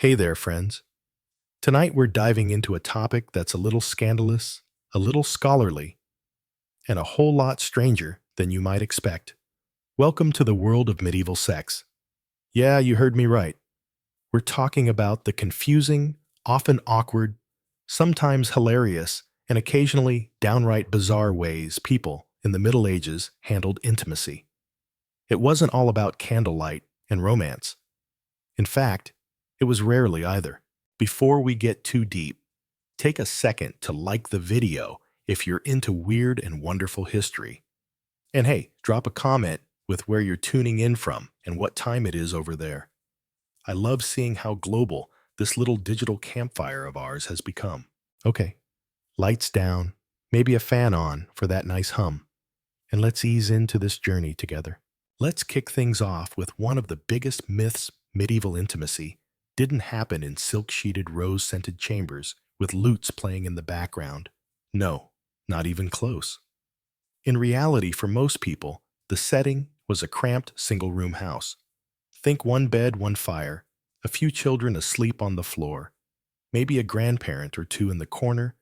Hey there, friends. Tonight we're diving into a topic that's a little scandalous, a little scholarly, and a whole lot stranger than you might expect. Welcome to the world of medieval sex. Yeah, you heard me right. We're talking about the confusing, often awkward, sometimes hilarious, and occasionally downright bizarre ways people in the Middle Ages handled intimacy. It wasn't all about candlelight and romance. In fact, it was rarely either. Before we get too deep, take a second to like the video if you're into weird and wonderful history. And hey, drop a comment with where you're tuning in from and what time it is over there. I love seeing how global this little digital campfire of ours has become. Okay, lights down, maybe a fan on for that nice hum, and let's ease into this journey together. Let's kick things off with one of the biggest myths medieval intimacy didn't happen in silk-sheeted rose-scented chambers with lutes playing in the background. No, not even close. In reality, for most people, the setting was a cramped single-room house. Think one bed, one fire, a few children asleep on the floor, maybe a grandparent or two in the corner,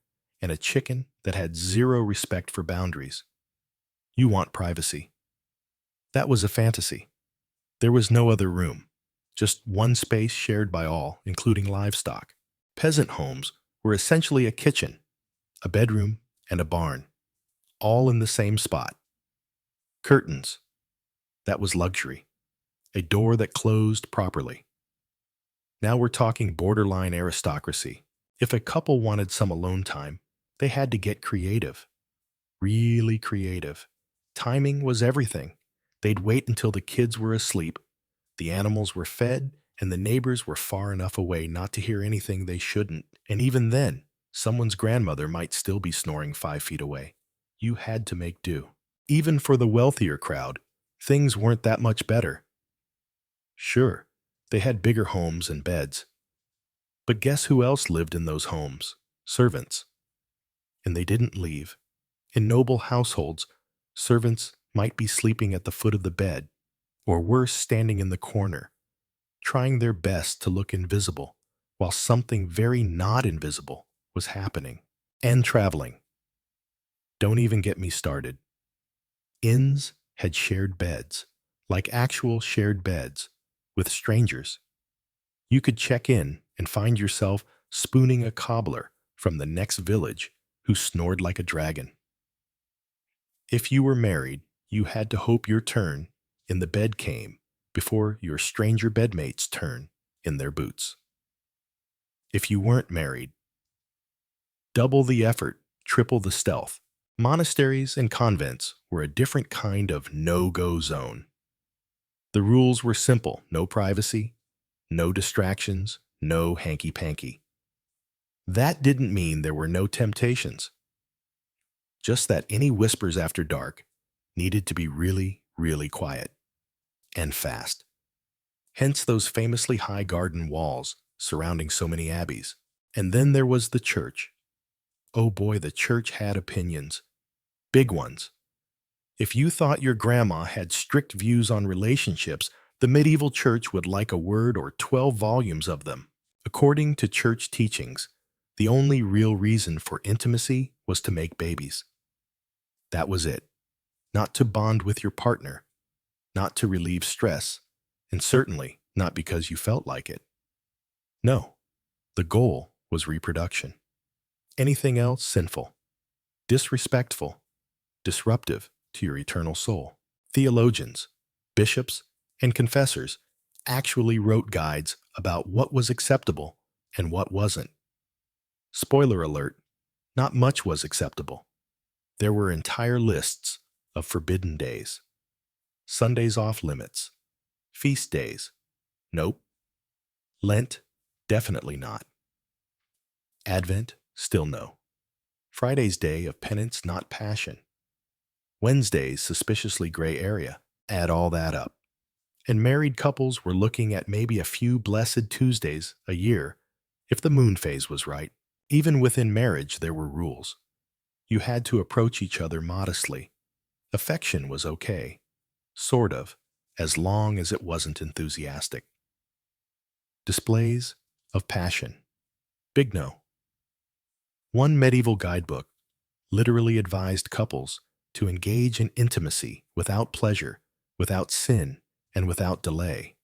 and a chicken that had zero respect for boundaries. You want privacy. That was a fantasy. There was no other room. Just one space shared by all, including livestock. Peasant homes were essentially a kitchen, a bedroom, and a barn, all in the same spot. Curtains. That was luxury. A door that closed properly. Now we're talking borderline aristocracy. If a couple wanted some alone time, they had to get creative. Really creative. Timing was everything. They'd wait until the kids were asleep, the animals were fed, and the neighbors were far enough away not to hear anything they shouldn't. And even then, someone's grandmother might still be snoring 5 feet away. You had to make do. Even for the wealthier crowd, things weren't that much better. Sure, they had bigger homes and beds. But guess who else lived in those homes? Servants. And they didn't leave. In noble households, servants might be sleeping at the foot of the bed, or worse, standing in the corner, trying their best to look invisible, while something very not invisible was happening. And traveling. Don't even get me started. Inns had shared beds, like actual shared beds, with strangers. You could check in and find yourself spooning a cobbler from the next village who snored like a dragon. If you were married, you had to hope your turn in the bed came before your stranger bedmate's turn in their boots. If you weren't married, double the effort, triple the stealth. Monasteries and convents were a different kind of no-go zone. The rules were simple: no privacy, no distractions, no hanky-panky. That didn't mean there were no temptations, just that any whispers after dark needed to be really, really quiet. And fast. Hence those famously high garden walls surrounding so many abbeys. And then there was the church. Oh boy, the church had opinions. Big ones. If you thought your grandma had strict views on relationships, the medieval church would like a word or 12 volumes of them. According to church teachings, the only real reason for intimacy was to make babies. That was it. Not to bond with your partner, not to relieve stress, and certainly not because you felt like it. No, the goal was reproduction. Anything else sinful, disrespectful, disruptive to your eternal soul. Theologians, bishops, and confessors actually wrote guides about what was acceptable and what wasn't. Spoiler alert, not much was acceptable. There were entire lists of forbidden days. Sundays off limits. Feast days. Nope. Lent, definitely not. Advent, still no. Friday's day of penance, not passion. Wednesday's suspiciously gray area. Add all that up. And married couples were looking at maybe a few blessed Tuesdays a year, if the moon phase was right. Even within marriage, there were rules. You had to approach each other modestly. Affection was okay. Sort of, as long as it wasn't enthusiastic. Displays of passion. Big no. One medieval guidebook literally advised couples to engage in intimacy without pleasure, without sin, and without delay,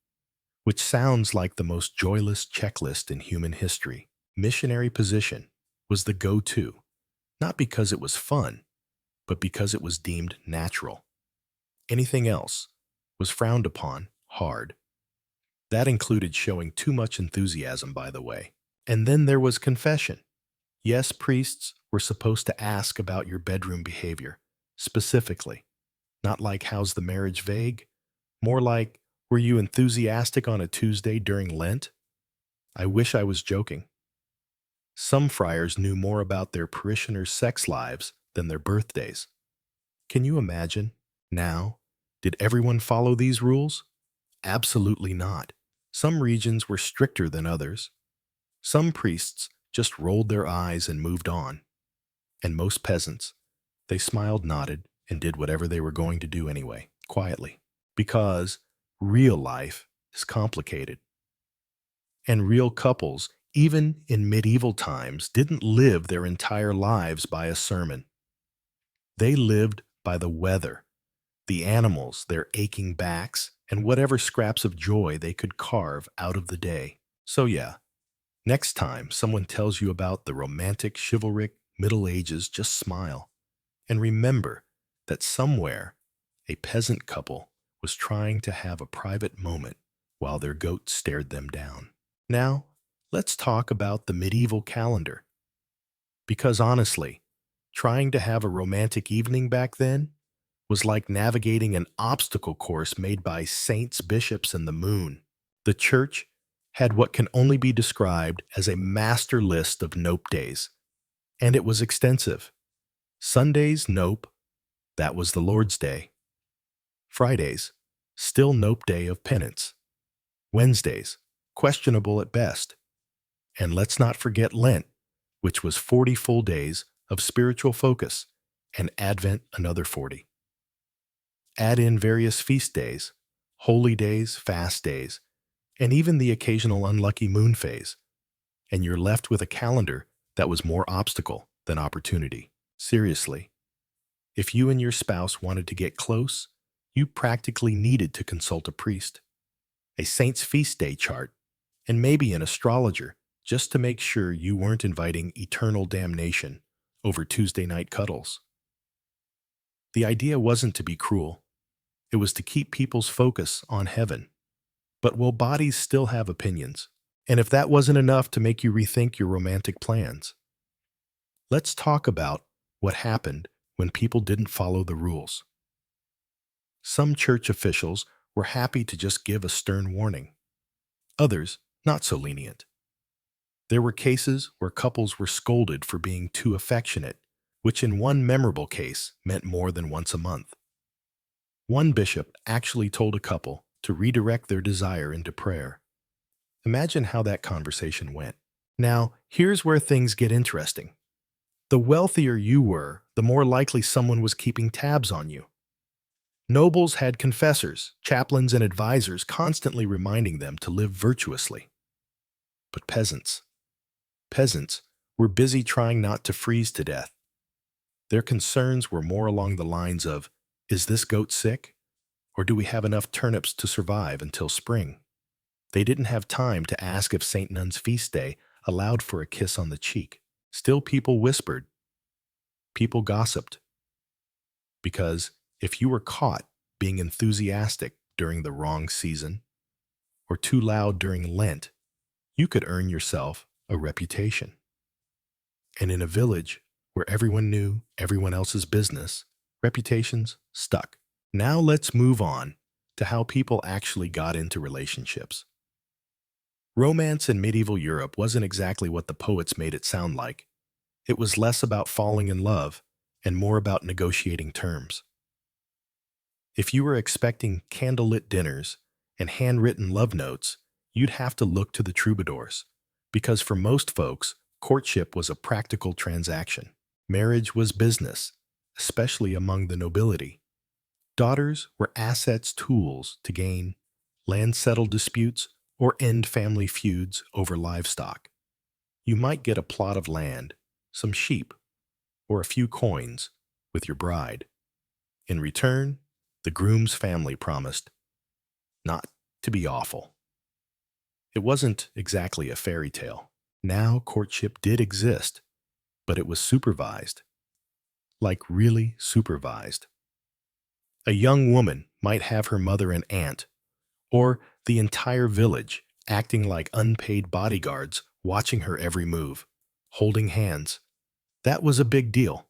which sounds like the most joyless checklist in human history. Missionary position was the go-to, not because it was fun, but because it was deemed natural. Anything else was frowned upon hard. That included showing too much enthusiasm, by the way. And then there was confession. Yes, priests were supposed to ask about your bedroom behavior, specifically. Not like, how's the marriage vague? More like, were you enthusiastic on a Tuesday during Lent? I wish I was joking. Some friars knew more about their parishioners' sex lives than their birthdays. Can you imagine? Now, did everyone follow these rules? Absolutely not. Some regions were stricter than others. Some priests just rolled their eyes and moved on. And most peasants, they smiled, nodded, and did whatever they were going to do anyway, quietly. Because real life is complicated. And real couples, even in medieval times, didn't live their entire lives by a sermon. They lived by the weather, the animals, their aching backs, and whatever scraps of joy they could carve out of the day. So yeah, next time someone tells you about the romantic, chivalric Middle Ages, just smile. And remember that somewhere a peasant couple was trying to have a private moment while their goat stared them down. Now, let's talk about the medieval calendar. Because honestly, trying to have a romantic evening back then was like navigating an obstacle course made by saints, bishops, and the moon. The church had what can only be described as a master list of nope days, and it was extensive. Sundays, nope, that was the Lord's Day. Fridays, still nope day of penance. Wednesdays, questionable at best. And let's not forget Lent, which was 40 full days of spiritual focus, and Advent another 40. Add in various feast days, holy days, fast days, and even the occasional unlucky moon phase, and you're left with a calendar that was more obstacle than opportunity. Seriously, if you and your spouse wanted to get close, you practically needed to consult a priest, a saint's feast day chart, and maybe an astrologer, just to make sure you weren't inviting eternal damnation over Tuesday night cuddles. The idea wasn't to be cruel. It was to keep people's focus on heaven. But will bodies still have opinions? And if that wasn't enough to make you rethink your romantic plans, let's talk about what happened when people didn't follow the rules. Some church officials were happy to just give a stern warning. Others, not so lenient. There were cases where couples were scolded for being too affectionate, which in one memorable case meant more than once a month. One bishop actually told a couple to redirect their desire into prayer. Imagine how that conversation went. Now, here's where things get interesting. The wealthier you were, the more likely someone was keeping tabs on you. Nobles had confessors, chaplains, and advisors constantly reminding them to live virtuously. But peasants were busy trying not to freeze to death. Their concerns were more along the lines of, is this goat sick? Or do we have enough turnips to survive until spring? They didn't have time to ask if St. Nun's feast day allowed for a kiss on the cheek. Still, people whispered. People gossiped. Because if you were caught being enthusiastic during the wrong season, or too loud during Lent, you could earn yourself a reputation. And in a village where everyone knew everyone else's business, reputations stuck. Now let's move on to how people actually got into relationships. Romance in medieval Europe wasn't exactly what the poets made it sound like. It was less about falling in love and more about negotiating terms. If you were expecting candlelit dinners and handwritten love notes, you'd have to look to the troubadours, because for most folks, courtship was a practical transaction. Marriage was business, especially among the nobility. Daughters were assets, tools to gain land settled disputes or end family feuds over livestock. You might get a plot of land, some sheep, or a few coins with your bride. In return, the groom's family promised not to be awful. It wasn't exactly a fairy tale. Now, courtship did exist, but it was supervised. Like really supervised. A young woman might have her mother and aunt, or the entire village, acting like unpaid bodyguards, watching her every move, holding hands. That was a big deal.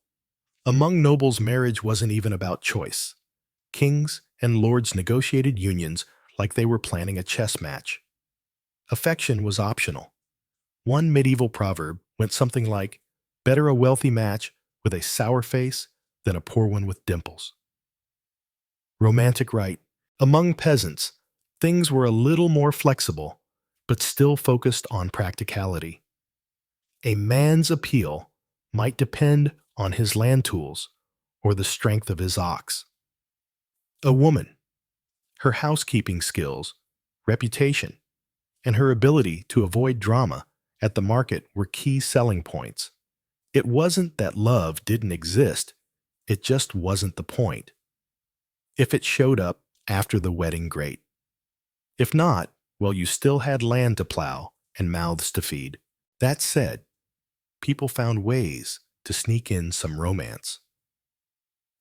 Among nobles, marriage wasn't even about choice. Kings and lords negotiated unions like they were planning a chess match. Affection was optional. One medieval proverb went something like, "Better a wealthy match with a sour face than a poor one with dimples." Romantic rite. Among peasants, things were a little more flexible, but still focused on practicality. A man's appeal might depend on his land tools or the strength of his ox. A woman, her housekeeping skills, reputation, and her ability to avoid drama at the market were key selling points. It wasn't that love didn't exist, it just wasn't the point. If it showed up after the wedding, great. If not, well, you still had land to plow and mouths to feed. That said, people found ways to sneak in some romance.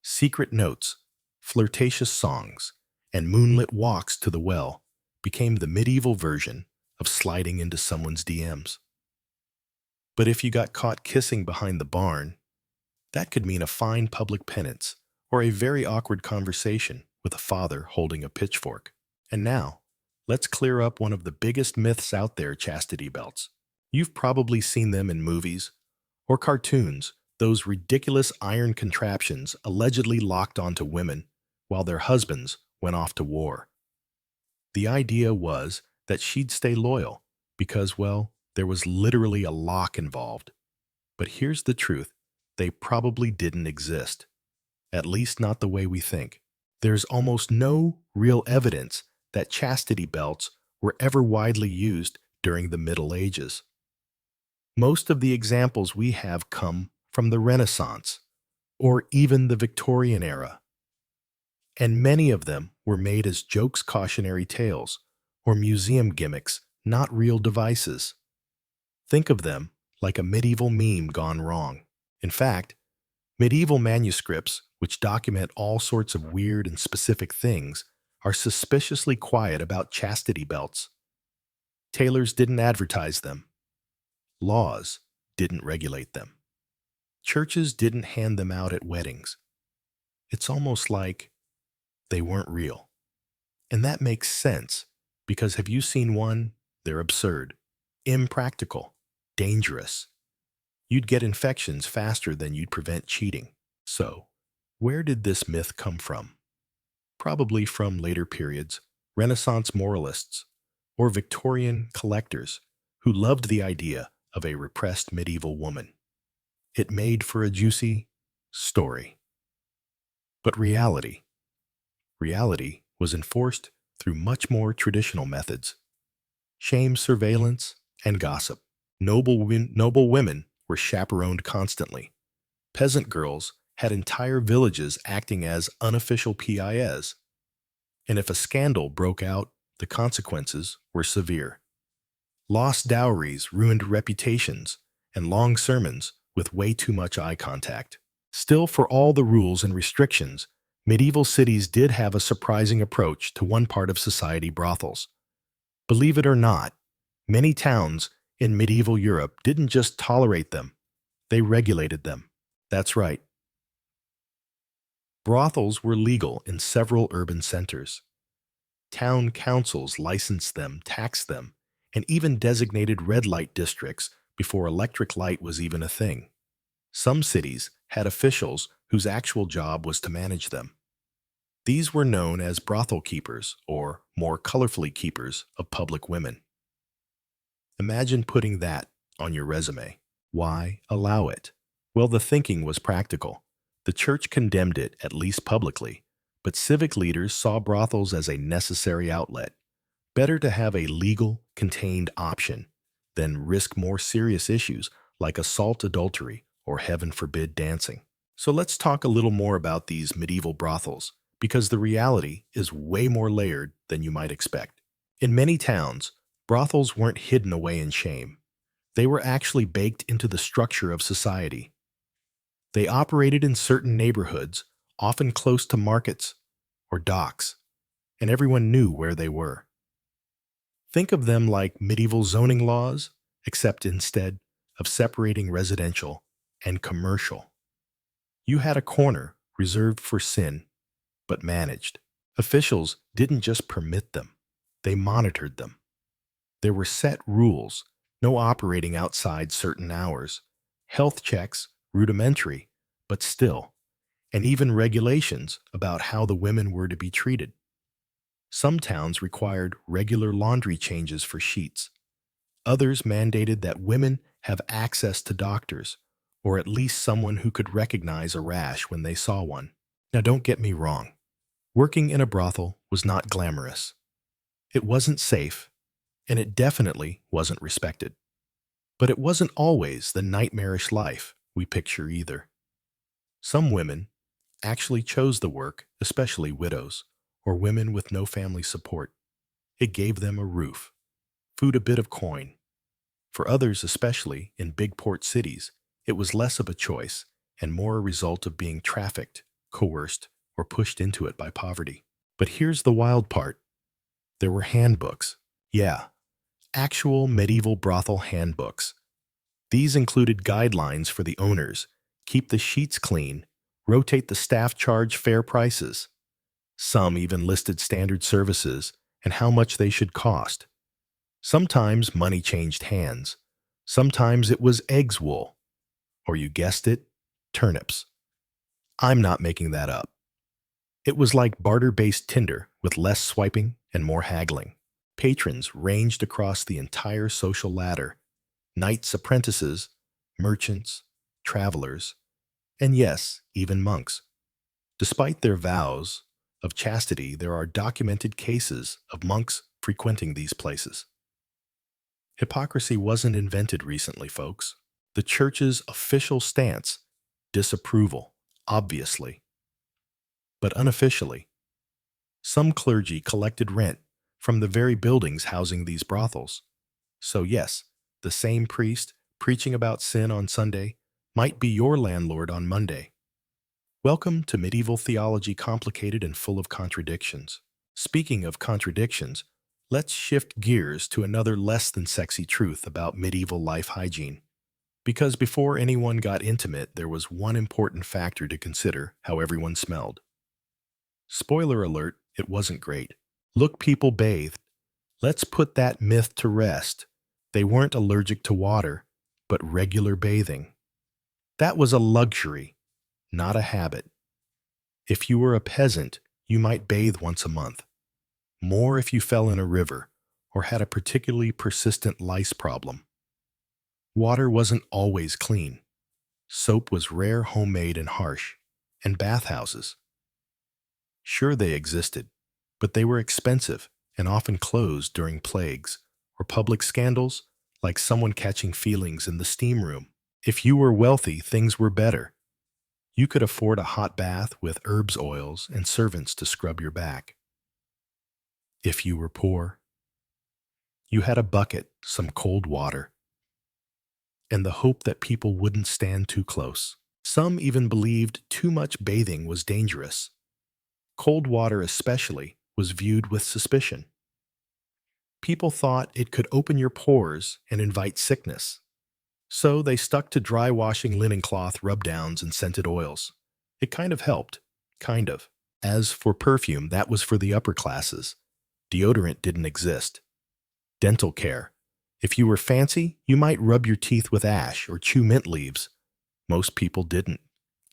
Secret notes, flirtatious songs, and moonlit walks to the well became the medieval version of sliding into someone's DMs. But if you got caught kissing behind the barn, that could mean a fine public penance or a very awkward conversation with a father holding a pitchfork. And now, let's clear up one of the biggest myths out there: chastity belts. You've probably seen them in movies or cartoons, those ridiculous iron contraptions allegedly locked onto women while their husbands went off to war. The idea was that she'd stay loyal because, well, there was literally a lock involved. But here's the truth: they probably didn't exist. At least not the way we think. There's almost no real evidence that chastity belts were ever widely used during the Middle Ages. Most of the examples we have come from the Renaissance or even the Victorian era, and many of them were made as jokes, cautionary tales, or museum gimmicks, not real devices. Think of them like a medieval meme gone wrong. In fact, medieval manuscripts, which document all sorts of weird and specific things, are suspiciously quiet about chastity belts. Tailors didn't advertise them. Laws didn't regulate them. Churches didn't hand them out at weddings. It's almost like they weren't real. And that makes sense, because have you seen one? They're absurd, impractical, dangerous. You'd get infections faster than you'd prevent cheating. So, where did this myth come from? Probably from later periods, Renaissance moralists, or Victorian collectors who loved the idea of a repressed medieval woman. It made for a juicy story. But reality was enforced through much more traditional methods: shame, surveillance, and gossip. Noble women were chaperoned constantly. Peasant girls had entire villages acting as unofficial PIs. And if a scandal broke out, the consequences were severe. Lost dowries ruined reputations, and long sermons with way too much eye contact. Still, for all the rules and restrictions, medieval cities did have a surprising approach to one part of society: brothels. Believe it or not, many towns in medieval Europe didn't just tolerate them, they regulated them. That's right. Brothels were legal in several urban centers. Town councils licensed them, taxed them, and even designated red light districts before electric light was even a thing. Some cities had officials whose actual job was to manage them. These were known as brothel keepers, or more colorfully, keepers of public women. Imagine putting that on your resume. Why allow it? Well, the thinking was practical. The church condemned it, at least publicly, but civic leaders saw brothels as a necessary outlet. Better to have a legal, contained option than risk more serious issues like assault, adultery, or heaven forbid dancing. So let's talk a little more about these medieval brothels, because the reality is way more layered than you might expect. In many towns, brothels weren't hidden away in shame. They were actually baked into the structure of society. They operated in certain neighborhoods, often close to markets or docks, and everyone knew where they were. Think of them like medieval zoning laws, except instead of separating residential and commercial. You had a corner reserved for sin, but managed. Officials didn't just permit them, they monitored them. There were set rules, no operating outside certain hours, health checks, rudimentary, but still, and even regulations about how the women were to be treated. Some towns required regular laundry changes for sheets. Others mandated that women have access to doctors, or at least someone who could recognize a rash when they saw one. Now, don't get me wrong. Working in a brothel was not glamorous. It wasn't safe, and it definitely wasn't respected. But it wasn't always the nightmarish life we picture either. Some women actually chose the work, especially widows, or women with no family support. It gave them a roof, food, a bit of coin. For others, especially in big port cities, it was less of a choice and more a result of being trafficked, coerced, or pushed into it by poverty. But here's the wild part. There were handbooks. Yeah, actual medieval brothel handbooks. These included guidelines for the owners: keep the sheets clean, rotate the staff, charge fair prices. Some even listed standard services and how much they should cost. Sometimes money changed hands. Sometimes it was eggs wool, or you guessed it, turnips. I'm not making that up. It was like barter-based Tinder with less swiping and more haggling. Patrons ranged across the entire social ladder: knights, apprentices, merchants, travelers, and yes, even monks. Despite their vows of chastity, there are documented cases of monks frequenting these places. Hypocrisy wasn't invented recently, folks. The church's official stance: disapproval, obviously. But unofficially, some clergy collected rent from the very buildings housing these brothels. So yes, the same priest preaching about sin on Sunday might be your landlord on Monday. Welcome to medieval theology, complicated and full of contradictions. Speaking of contradictions, let's shift gears to another less than sexy truth about medieval life hygiene. Because before anyone got intimate, there was one important factor to consider: how everyone smelled. Spoiler alert, it wasn't great. Look, people bathed. Let's put that myth to rest. They weren't allergic to water, but regular bathing. That was a luxury, not a habit. If you were a peasant, you might bathe once a month. More if you fell in a river or had a particularly persistent lice problem. Water wasn't always clean. Soap was rare, homemade, and harsh. And bathhouses. Sure, they existed, but they were expensive and often closed during plagues or public scandals, like someone catching feelings in the steam room. If you were wealthy, things were better. You could afford a hot bath with herbs, oils, and servants to scrub your back. If you were poor, you had a bucket, some cold water, and the hope that people wouldn't stand too close. Some even believed too much bathing was dangerous. Cold water especially was viewed with suspicion. People thought it could open your pores and invite sickness. So they stuck to dry washing, linen cloth, rub-downs, and scented oils. It kind of helped. Kind of. As for perfume, that was for the upper classes. Deodorant didn't exist. Dental care. If you were fancy, you might rub your teeth with ash or chew mint leaves. Most people didn't.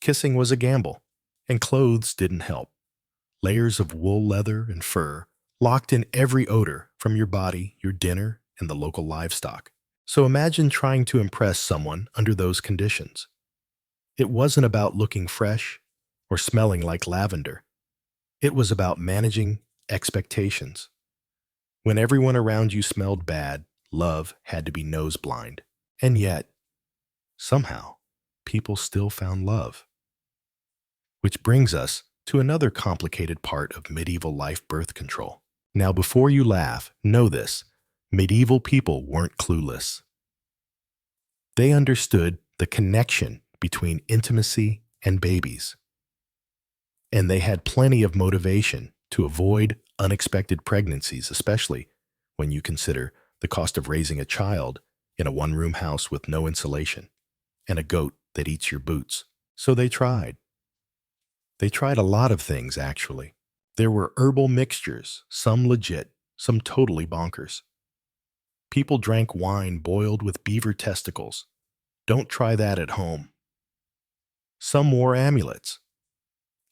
Kissing was a gamble. And clothes didn't help. Layers of wool, leather, and fur locked in every odor from your body, your dinner, and the local livestock. So imagine trying to impress someone under those conditions. It wasn't about looking fresh or smelling like lavender. It was about managing expectations. When everyone around you smelled bad, love had to be nose blind. And yet, somehow, people still found love. Which brings us to another complicated part of medieval life birth control. Now, before you laugh, know this: medieval people weren't clueless. They understood the connection between intimacy and babies. And they had plenty of motivation to avoid unexpected pregnancies, especially when you consider the cost of raising a child in a one-room house with no insulation and a goat that eats your boots. So they tried. They tried a lot of things, actually. There were herbal mixtures, some legit, some totally bonkers. People drank wine boiled with beaver testicles. Don't try that at home. Some wore amulets.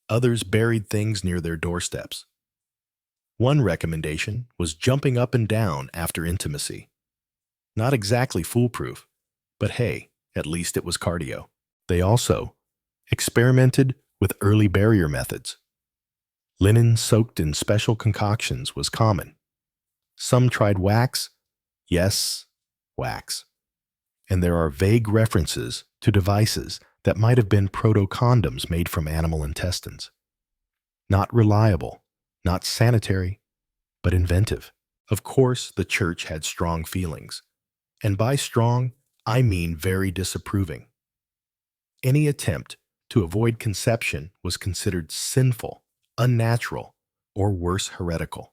Others buried things near their doorsteps. One recommendation was jumping up and down after intimacy. Not exactly foolproof, but hey, at least it was cardio. They also experimented with early barrier methods. Linen soaked in special concoctions was common. Some tried wax. Yes, wax. And there are vague references to devices that might have been proto-condoms made from animal intestines. Not reliable, not sanitary, but inventive. Of course, the church had strong feelings. And by strong, I mean very disapproving. Any attempt to avoid conception was considered sinful, unnatural, or worse, heretical.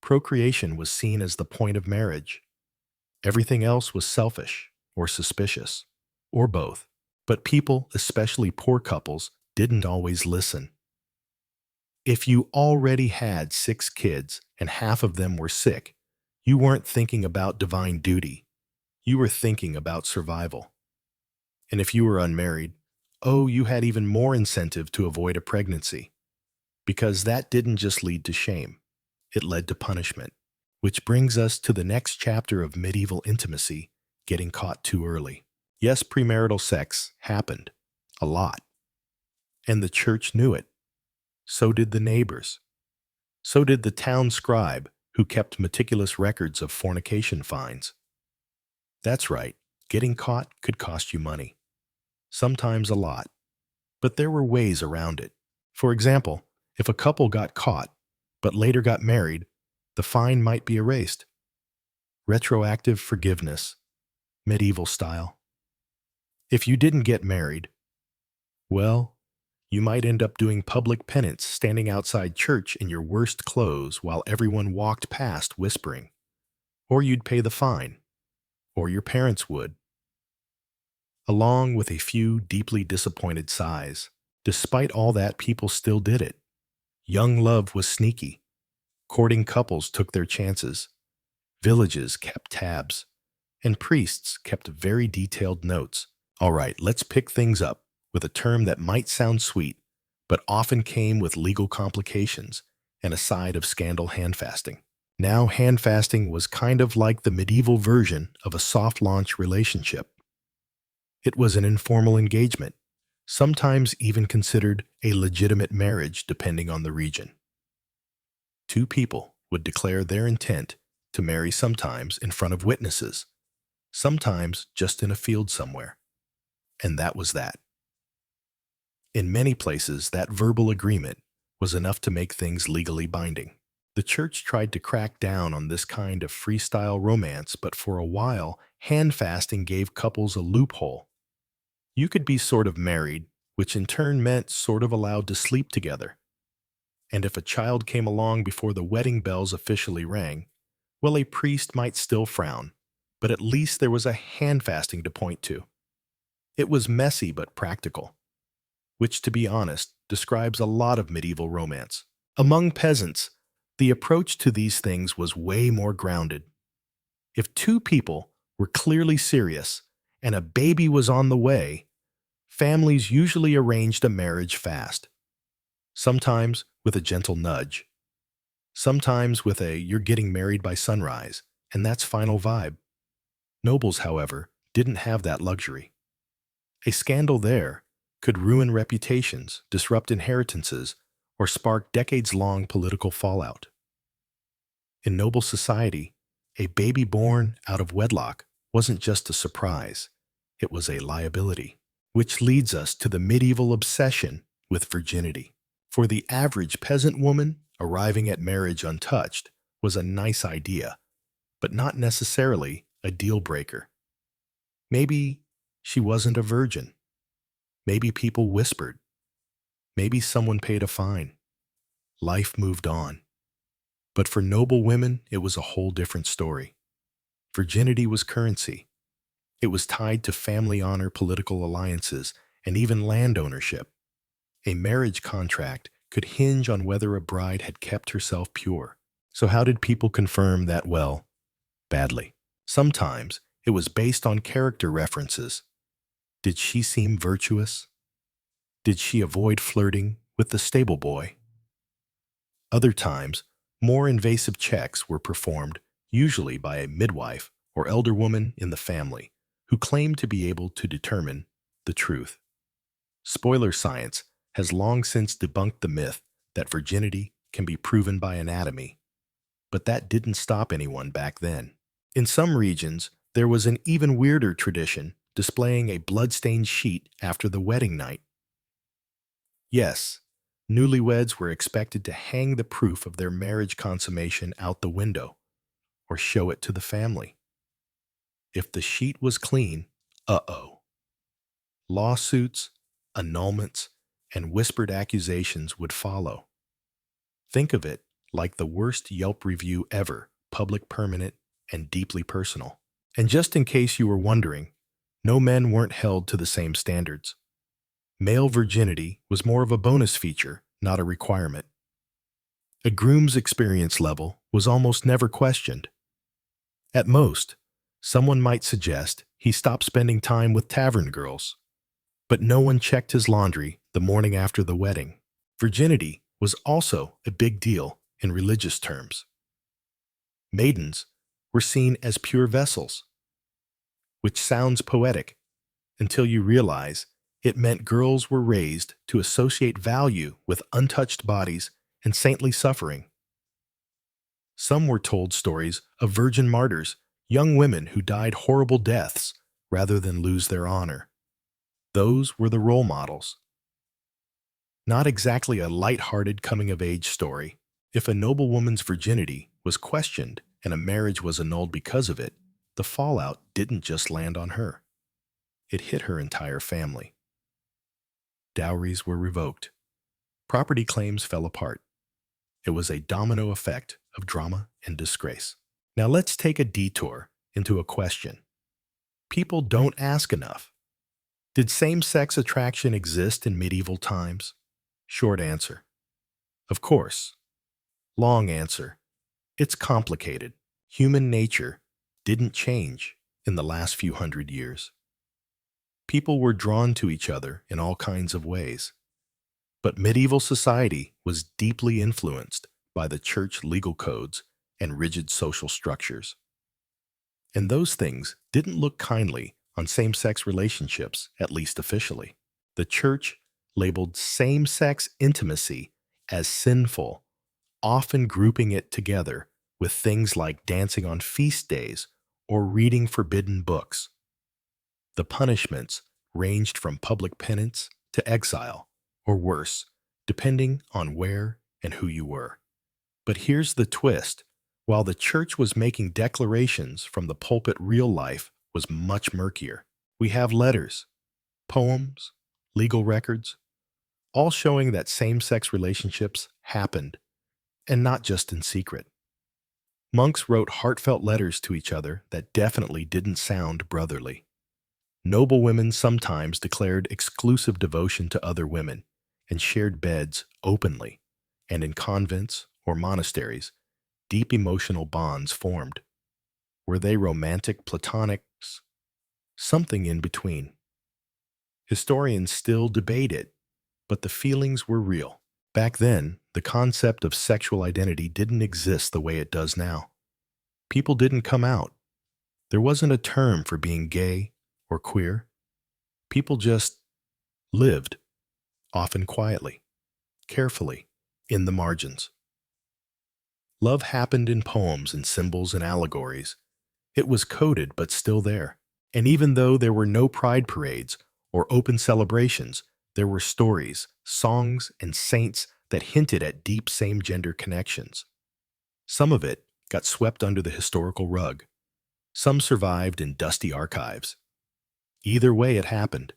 Procreation was seen as the point of marriage. Everything else was selfish or suspicious, or both. But people, especially poor couples, didn't always listen. If you already had 6 kids and half of them were sick, you weren't thinking about divine duty. You were thinking about survival. And if you were unmarried, oh, you had even more incentive to avoid a pregnancy. Because that didn't just lead to shame. It led to punishment. Which brings us to the next chapter of medieval intimacy, getting caught too early. Yes, premarital sex happened. A lot. And the church knew it. So did the neighbors. So did the town scribe, who kept meticulous records of fornication fines. That's right, getting caught could cost you money. Sometimes a lot. But there were ways around it. For example, if a couple got caught, but later got married, the fine might be erased. Retroactive forgiveness, medieval style. If you didn't get married, well, you might end up doing public penance standing outside church in your worst clothes while everyone walked past whispering. Or you'd pay the fine. Or your parents would. Along with a few deeply disappointed sighs. Despite all that, people still did it. Young love was sneaky. Courting couples took their chances. Villages kept tabs. And priests kept very detailed notes. All right, let's pick things up with a term that might sound sweet, but often came with legal complications and a side of scandal: handfasting. Now, handfasting was kind of like the medieval version of a soft launch relationship. It was an informal engagement, sometimes even considered a legitimate marriage depending on the region. 2 people would declare their intent to marry, sometimes in front of witnesses, sometimes just in a field somewhere. And that was that. In many places, that verbal agreement was enough to make things legally binding. The church tried to crack down on this kind of freestyle romance, but for a while, handfasting gave couples a loophole. You could be sort of married, which in turn meant sort of allowed to sleep together. And if a child came along before the wedding bells officially rang, well, a priest might still frown, but at least there was a handfasting to point to. It was messy but practical, which, to be honest, describes a lot of medieval romance. Among peasants, the approach to these things was way more grounded. If 2 people were clearly serious and a baby was on the way, families usually arranged a marriage fast. Sometimes with a gentle nudge. Sometimes with a "you're getting married by sunrise," and that's final vibe. Nobles, however, didn't have that luxury. A scandal there could ruin reputations, disrupt inheritances, or spark decades-long political fallout. In noble society, a baby born out of wedlock wasn't just a surprise, it was a liability. Which leads us to the medieval obsession with virginity. For the average peasant woman, arriving at marriage untouched was a nice idea, but not necessarily a deal breaker. Maybe she wasn't a virgin. Maybe people whispered. Maybe someone paid a fine. Life moved on. But for noble women, it was a whole different story. Virginity was currency. It was tied to family honor, political alliances, and even land ownership. A marriage contract could hinge on whether a bride had kept herself pure. So how did people confirm that? Well, badly. Sometimes it was based on character references. Did she seem virtuous? Did she avoid flirting with the stable boy? Other times, more invasive checks were performed, usually by a midwife or elder woman in the family, who claimed to be able to determine the truth. Spoiler science has long since debunked the myth that virginity can be proven by anatomy, but that didn't stop anyone back then. In some regions, there was an even weirder tradition displaying a blood-stained sheet after the wedding night. Yes, newlyweds were expected to hang the proof of their marriage consummation out the window or show it to the family. If the sheet was clean, uh-oh. Lawsuits, annulments, and whispered accusations would follow. Think of it like the worst Yelp review ever, public, permanent, and deeply personal. And just in case you were wondering, no men weren't held to the same standards. Male virginity was more of a bonus feature, not a requirement. A groom's experience level was almost never questioned. At most, someone might suggest he stopped spending time with tavern girls, but no one checked his laundry the morning after the wedding. Virginity was also a big deal in religious terms. Maidens were seen as pure vessels, which sounds poetic until you realize it meant girls were raised to associate value with untouched bodies and saintly suffering. Some were told stories of virgin martyrs, young women who died horrible deaths rather than lose their honor. Those were the role models. Not exactly a light-hearted coming-of-age story. If a noblewoman's virginity was questioned and a marriage was annulled because of it, the fallout didn't just land on her. It hit her entire family. Dowries were revoked. Property claims fell apart. It was a domino effect of drama and disgrace. Now let's take a detour into a question people don't ask enough. Did same-sex attraction exist in medieval times? Short answer: of course. Long answer: it's complicated. Human nature didn't change in the last few hundred years. People were drawn to each other in all kinds of ways. But medieval society was deeply influenced by the church legal codes and rigid social structures. And those things didn't look kindly on same-sex relationships, at least officially. The church labeled same-sex intimacy as sinful, often grouping it together with things like dancing on feast days or reading forbidden books. The punishments ranged from public penance to exile, or worse, depending on where and who you were. But here's the twist. While the church was making declarations from the pulpit, real life was much murkier. We have letters, poems, legal records, all showing that same-sex relationships happened, and not just in secret. Monks wrote heartfelt letters to each other that definitely didn't sound brotherly. Noble women sometimes declared exclusive devotion to other women and shared beds openly, and in convents or monasteries, deep emotional bonds formed. Were they romantic, platonic? Something in between. Historians still debate it, but the feelings were real. Back then, the concept of sexual identity didn't exist the way it does now. People didn't come out. There wasn't a term for being gay or queer. People just lived, often quietly, carefully, in the margins. Love happened in poems and symbols and allegories. It was coded but still there. And even though there were no pride parades or open celebrations, there were stories, songs, and saints that hinted at deep same-gender connections. Some of it got swept under the historical rug. Some survived in dusty archives. Either way it happened.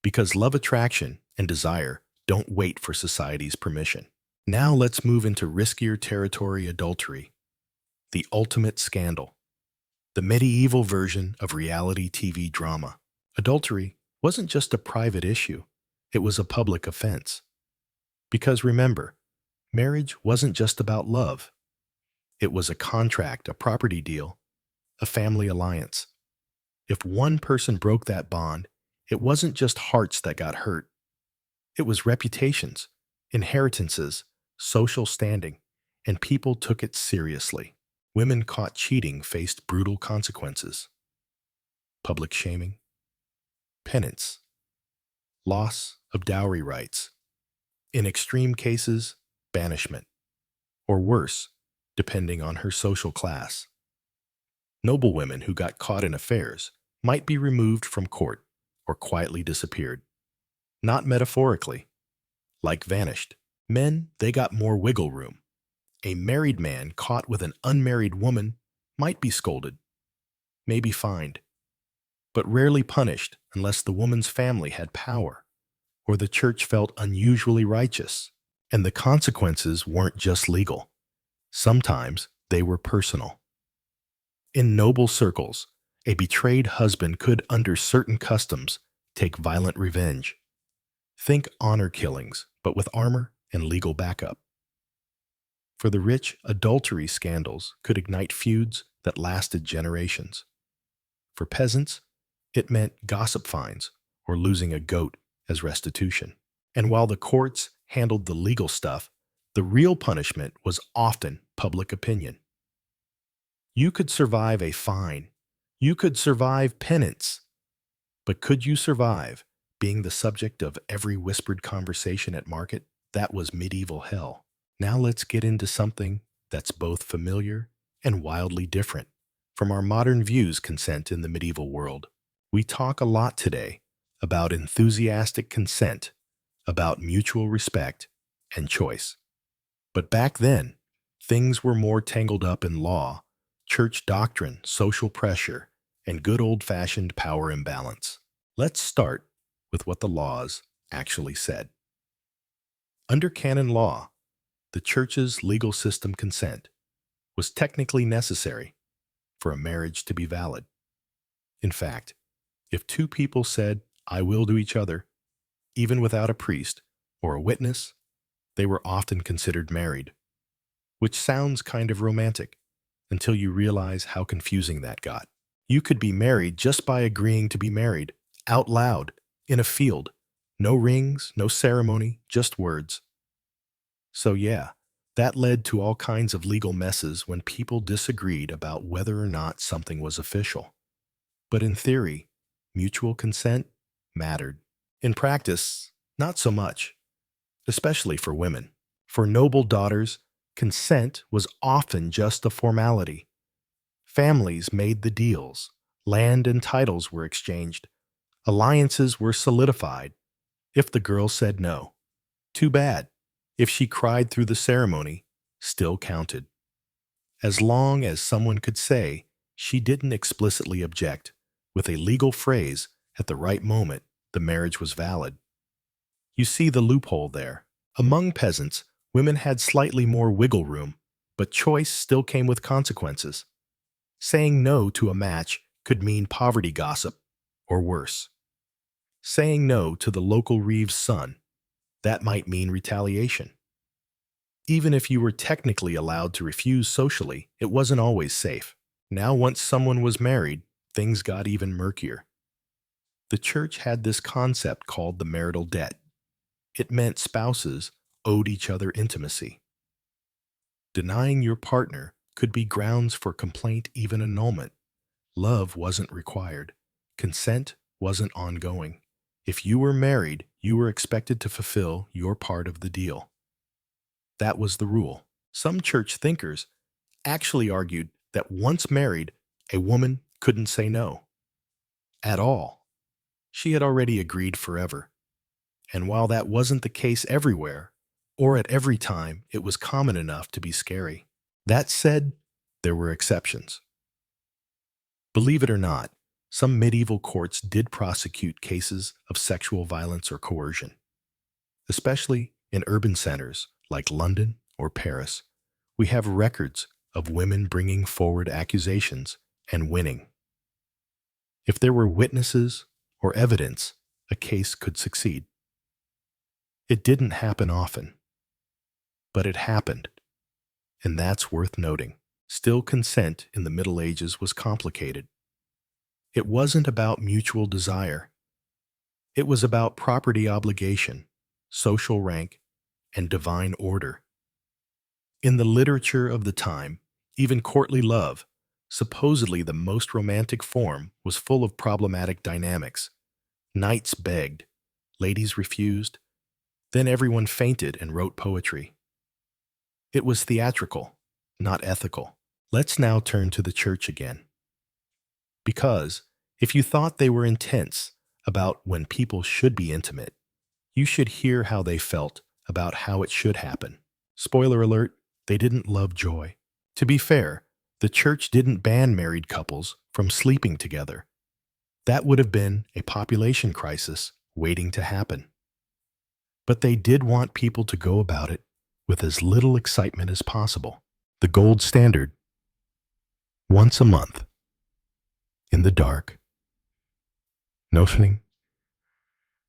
Because love attraction and desire don't wait for society's permission. Now let's move into riskier territory: adultery, the ultimate scandal, the medieval version of reality TV drama. Adultery wasn't just a private issue, it was a public offense. Because remember, marriage wasn't just about love. It was a contract, a property deal, a family alliance. If one person broke that bond, it wasn't just hearts that got hurt. It was reputations, inheritances, social standing, and people took it seriously. Women caught cheating faced brutal consequences: public shaming, penance, loss of dowry rights. In extreme cases, banishment, or worse, depending on her social class. Noblewomen who got caught in affairs might be removed from court or quietly disappeared. Not metaphorically, like vanished. Men, they got more wiggle room. A married man caught with an unmarried woman might be scolded, maybe fined, but rarely punished unless the woman's family had power or the church felt unusually righteous. And the consequences weren't just legal. Sometimes they were personal. In noble circles, a betrayed husband could, under certain customs, take violent revenge. Think honor killings, but with armor and legal backup. For the rich, adultery scandals could ignite feuds that lasted generations. For peasants, it meant gossip fines or losing a goat as restitution. And while the courts handled the legal stuff, the real punishment was often public opinion. You could survive a fine. You could survive penance. But could you survive being the subject of every whispered conversation at market? That was medieval hell. Now let's get into something that's both familiar and wildly different from our modern views: consent in the medieval world. We talk a lot today about enthusiastic consent, about mutual respect and choice. But back then, things were more tangled up in law, church doctrine, social pressure, and good old-fashioned power imbalance. Let's start with what the laws actually said. Under canon law, the church's legal system, consent was technically necessary for a marriage to be valid. In fact, if two people said, "I will," to each other, even without a priest or a witness, they were often considered married, which sounds kind of romantic until you realize how confusing that got. You could be married just by agreeing to be married, out loud, in a field. No rings, no ceremony, just words. So yeah, that led to all kinds of legal messes when people disagreed about whether or not something was official. But in theory, mutual consent mattered. In practice, not so much, especially for women. For noble daughters, consent was often just a formality. Families made the deals, land and titles were exchanged, alliances were solidified. If the girl said no, too bad. If she cried through the ceremony, still counted. As long as someone could say she didn't explicitly object with a legal phrase at the right moment, the marriage was valid. You see the loophole there. Among peasants, women had slightly more wiggle room, but choice still came with consequences. Saying no to a match could mean poverty gossip, or worse. Saying no to the local reeve's son, that might mean retaliation. Even if you were technically allowed to refuse socially, it wasn't always safe. Now, once someone was married, things got even murkier. The church had this concept called the marital debt. It meant spouses owed each other intimacy. Denying your partner could be grounds for complaint, even annulment. Love wasn't required. Consent wasn't ongoing. If you were married, you were expected to fulfill your part of the deal. That was the rule. Some church thinkers actually argued that once married, a woman couldn't say no at all. She had already agreed forever. And while that wasn't the case everywhere, or at every time, it was common enough to be scary. That said, there were exceptions. Believe it or not, some medieval courts did prosecute cases of sexual violence or coercion, especially in urban centers like London or Paris. We have records of women bringing forward accusations and winning. If there were witnesses or evidence, a case could succeed. It didn't happen often, but it happened, and that's worth noting. Still, consent in the Middle Ages was complicated. It wasn't about mutual desire. It was about property obligation, social rank, and divine order. In the literature of the time, even courtly love, supposedly the most romantic form, was full of problematic dynamics. Knights begged, ladies refused, then everyone fainted and wrote poetry. It was theatrical, not ethical. Let's now turn to the church again. Because if you thought they were intense about when people should be intimate, you should hear how they felt about how it should happen. Spoiler alert, they didn't love joy. To be fair, the church didn't ban married couples from sleeping together. That would have been a population crisis waiting to happen. But they did want people to go about it with as little excitement as possible. The gold standard: once a month, in the dark. Notioning?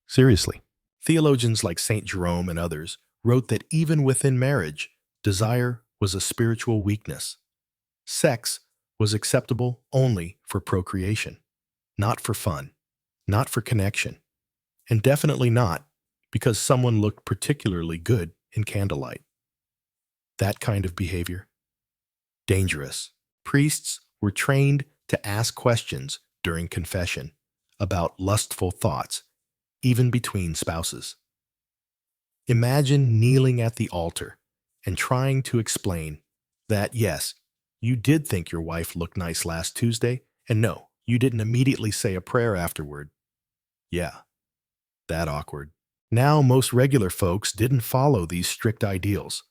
Seriously. Theologians like St. Jerome and others wrote that even within marriage, desire was a spiritual weakness. Sex was acceptable only for procreation, not for fun, not for connection, and definitely not because someone looked particularly good in candlelight. That kind of behavior? Dangerous. Priests were trained to ask questions during confession about lustful thoughts, even between spouses. Imagine kneeling at the altar and trying to explain that, yes, you did think your wife looked nice last Tuesday, and no, you didn't immediately say a prayer afterward. Yeah, that awkward. Now, most regular folks didn't follow these strict ideals.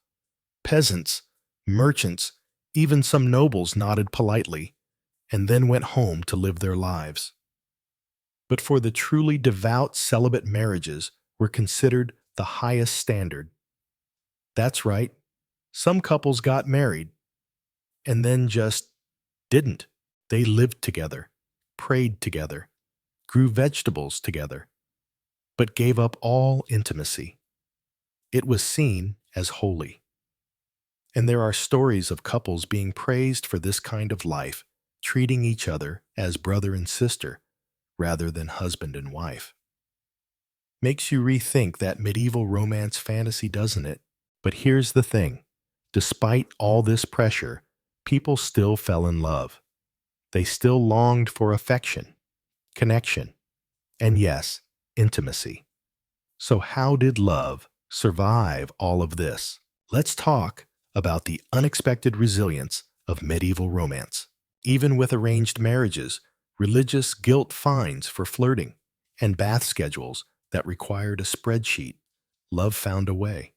Peasants, merchants, even some nobles nodded politely and then went home to live their lives. But for the truly devout celibate, marriages were considered the highest standard. That's right, some couples got married and then just didn't. They lived together, prayed together, grew vegetables together, but gave up all intimacy. It was seen as holy. And there are stories of couples being praised for this kind of life, treating each other as brother and sister rather than husband and wife. Makes you rethink that medieval romance fantasy, doesn't it? But here's the thing. Despite all this pressure, people still fell in love. They still longed for affection, connection, and yes, intimacy. So how did love survive all of this? Let's talk about the unexpected resilience of medieval romance. Even with arranged marriages, religious guilt fines for flirting, and bath schedules that required a spreadsheet, love found a way.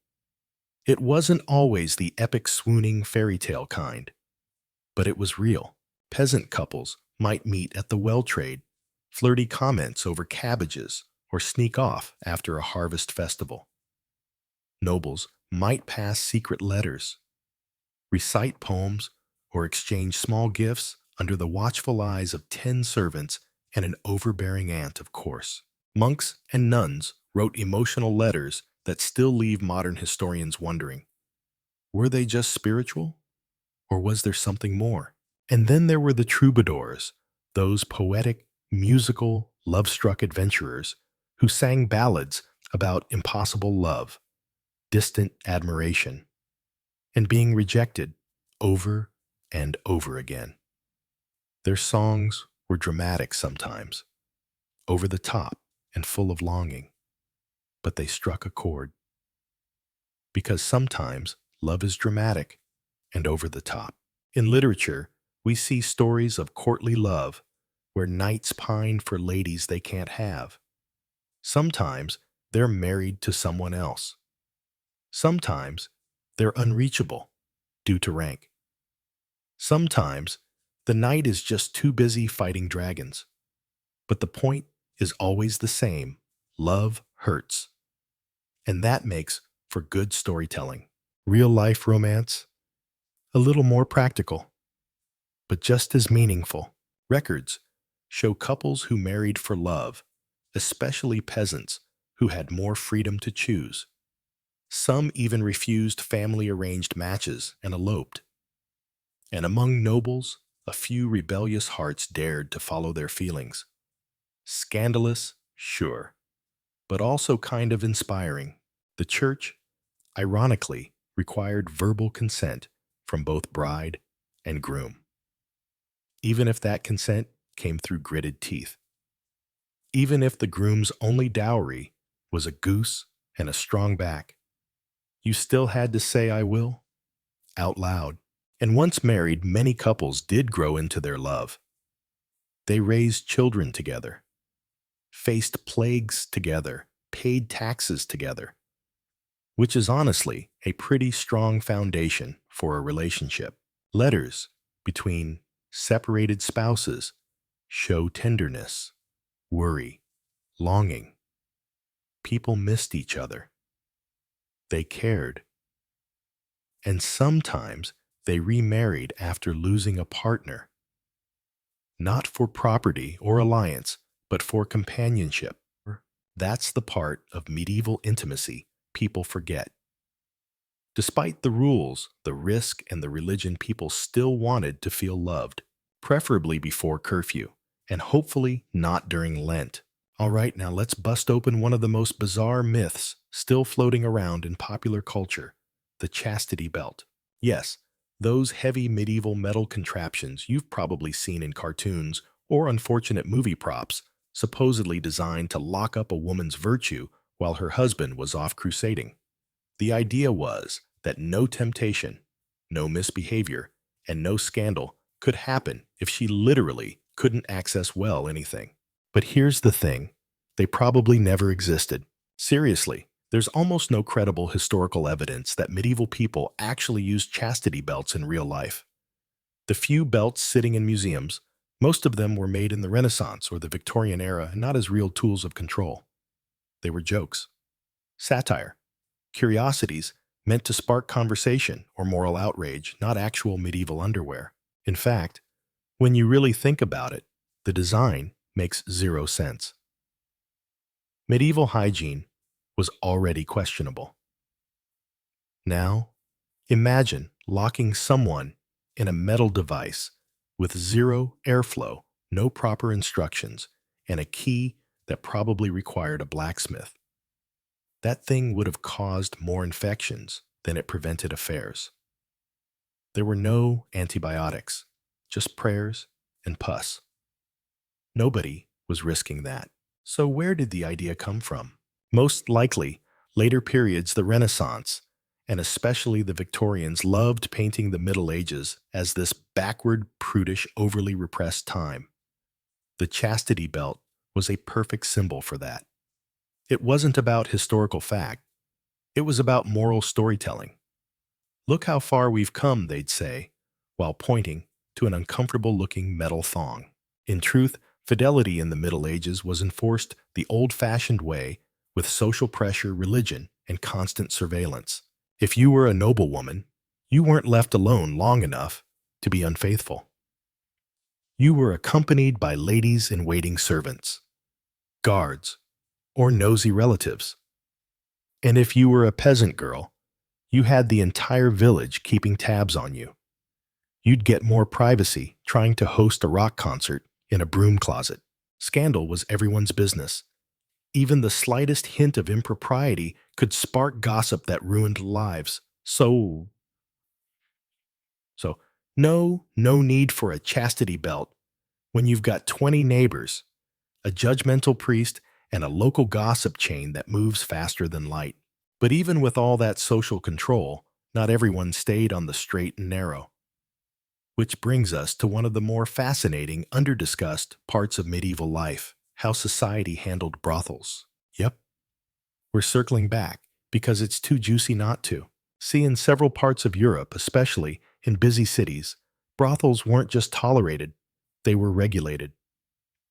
It wasn't always the epic swooning fairy tale kind, but it was real. Peasant couples might meet at the well trade, flirty comments over cabbages, or sneak off after a harvest festival. Nobles might pass secret letters, recite poems, or exchange small gifts under the watchful eyes of 10 servants and an overbearing aunt, of course. Monks and nuns wrote emotional letters that still leave modern historians wondering, were they just spiritual, or was there something more? And then there were the troubadours, those poetic, musical, love-struck adventurers who sang ballads about impossible love, distant admiration, and being rejected over and over again. Their songs were dramatic sometimes, over the top and full of longing, but they struck a chord. Because sometimes love is dramatic, and over the top. In literature, we see stories of courtly love where knights pine for ladies they can't have. Sometimes they're married to someone else. Sometimes they're unreachable due to rank. Sometimes the knight is just too busy fighting dragons. But the point is always the same. Love hurts. And that makes for good storytelling. Real life romance, a little more practical, but just as meaningful. Records show couples who married for love, especially peasants who had more freedom to choose. Some even refused family-arranged matches and eloped. And among nobles, a few rebellious hearts dared to follow their feelings. Scandalous, sure, but also kind of inspiring. The church, ironically, required verbal consent from both bride and groom, even if that consent came through gritted teeth. Even if the groom's only dowry was a goose and a strong back, you still had to say "I will" out loud. And once married, many couples did grow into their love. They raised children together, faced plagues together, paid taxes together, which is honestly a pretty strong foundation for a relationship. Letters between separated spouses show tenderness, worry, longing. People missed each other. They cared. And sometimes they remarried after losing a partner, not for property or alliance, but for companionship. That's the part of medieval intimacy people forget. Despite the rules, the risk, and the religion, people still wanted to feel loved, preferably before curfew, and hopefully not during Lent. All right, now let's bust open one of the most bizarre myths still floating around in popular culture, the chastity belt. Yes, those heavy medieval metal contraptions you've probably seen in cartoons or unfortunate movie props, supposedly designed to lock up a woman's virtue while her husband was off crusading. The idea was that no temptation, no misbehavior, and no scandal could happen if she literally couldn't access well anything. But here's the thing, they probably never existed. Seriously, there's almost no credible historical evidence that medieval people actually used chastity belts in real life. The few belts sitting in museums, most of them were made in the Renaissance or the Victorian era and not as real tools of control. They were jokes, satire, curiosities meant to spark conversation or moral outrage, not actual medieval underwear. In fact, when you really think about it, the design makes zero sense. Medieval hygiene was already questionable. Now, imagine locking someone in a metal device with zero airflow, no proper instructions, and a key that probably required a blacksmith. That thing would have caused more infections than it prevented affairs. There were no antibiotics, just prayers and pus. Nobody was risking that. So where did the idea come from? Most likely, later periods, the Renaissance, and especially the Victorians, loved painting the Middle Ages as this backward, prudish, overly repressed time. The chastity belt was a perfect symbol for that. It wasn't about historical fact. It was about moral storytelling. Look how far we've come, they'd say, while pointing to an uncomfortable-looking metal thong. In truth, fidelity in the Middle Ages was enforced the old-fashioned way with social pressure, religion, and constant surveillance. If you were a noblewoman, you weren't left alone long enough to be unfaithful. You were accompanied by ladies-in-waiting servants, guards, or nosy relatives. And if you were a peasant girl, you had the entire village keeping tabs on you. You'd get more privacy trying to host a rock concert in a broom closet. Scandal was everyone's business. Even the slightest hint of impropriety could spark gossip that ruined lives. So no need for a chastity belt when you've got 20 neighbors, a judgmental priest, and a local gossip chain that moves faster than light. But even with all that social control, Not everyone stayed on the straight and narrow. Which brings us to one of the more fascinating, under-discussed parts of medieval life: how society handled brothels. Yep, we're circling back because it's too juicy not to. See, in several parts of Europe, especially in busy cities, brothels weren't just tolerated, they were regulated.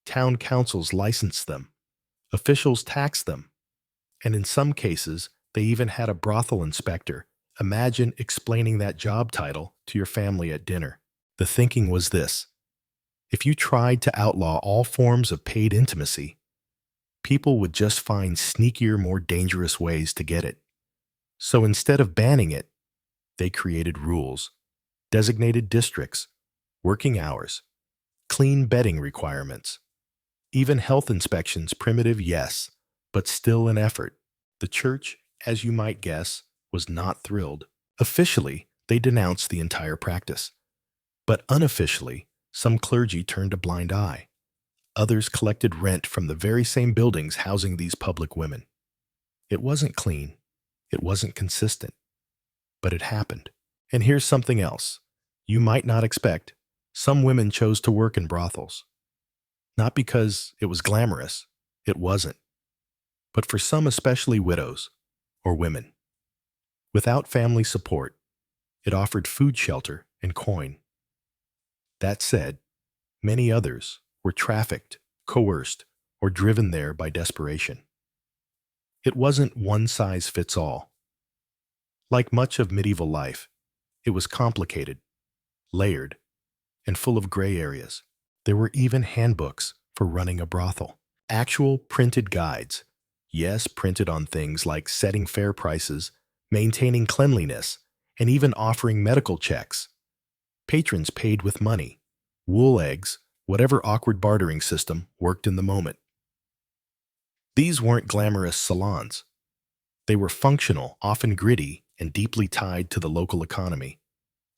Town councils licensed them, officials taxed them, and in some cases, they even had a brothel inspector. Imagine explaining that job title to your family at dinner. The thinking was this: if you tried to outlaw all forms of paid intimacy, people would just find sneakier, more dangerous ways to get it. So instead of banning it, they created rules, designated districts, working hours, clean bedding requirements, even health inspections. Primitive, yes, but still an effort. The church, as you might guess, was not thrilled. Officially, they denounced the entire practice. But unofficially, some clergy turned a blind eye. Others collected rent from the very same buildings housing these public women. It wasn't clean. It wasn't consistent. But it happened. And here's something else you might not expect. Some women chose to work in brothels. Not because it was glamorous. It wasn't. But for some, especially widows or women, without family support, it offered food, shelter, and coin. That said, many others were trafficked, coerced, or driven there by desperation. It wasn't one size fits all. Like much of medieval life, it was complicated, layered, and full of gray areas. There were even handbooks for running a brothel. Actual printed guides, yes, printed on things like setting fair prices, maintaining cleanliness, and even offering medical checks. Patrons paid with money, wool, eggs, whatever awkward bartering system worked in the moment. These weren't glamorous salons. They were functional, often gritty, and deeply tied to the local economy.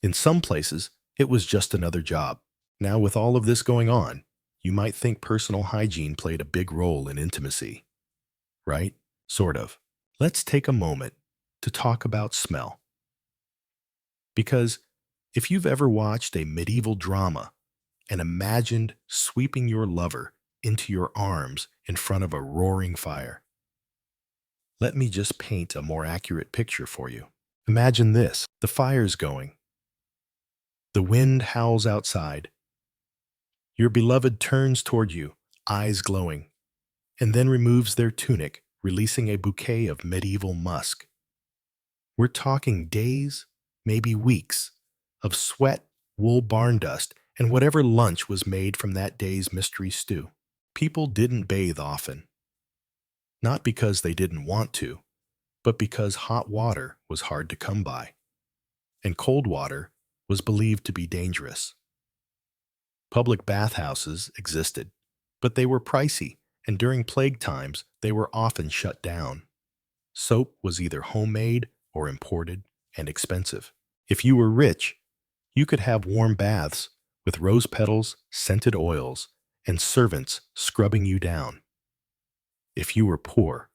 In some places, it was just another job. Now, with all of this going on, you might think personal hygiene played a big role in intimacy. Right? Sort of. Let's take a moment to talk about smell. Because if you've ever watched a medieval drama and imagined sweeping your lover into your arms in front of a roaring fire, let me just paint a more accurate picture for you. Imagine this: the fire's going. The wind howls outside. Your beloved turns toward you, eyes glowing, and then removes their tunic, releasing a bouquet of medieval musk. We're talking days, maybe weeks, of sweat, wool, barn dust, and whatever lunch was made from that day's mystery stew. People didn't bathe often. Not because they didn't want to, but because hot water was hard to come by, and cold water was believed to be dangerous. Public bathhouses existed, but they were pricey, and during plague times, they were often shut down. Soap was either homemade or imported and expensive. If you were rich, you could have warm baths with rose petals, scented oils, and servants scrubbing you down. If you were poor,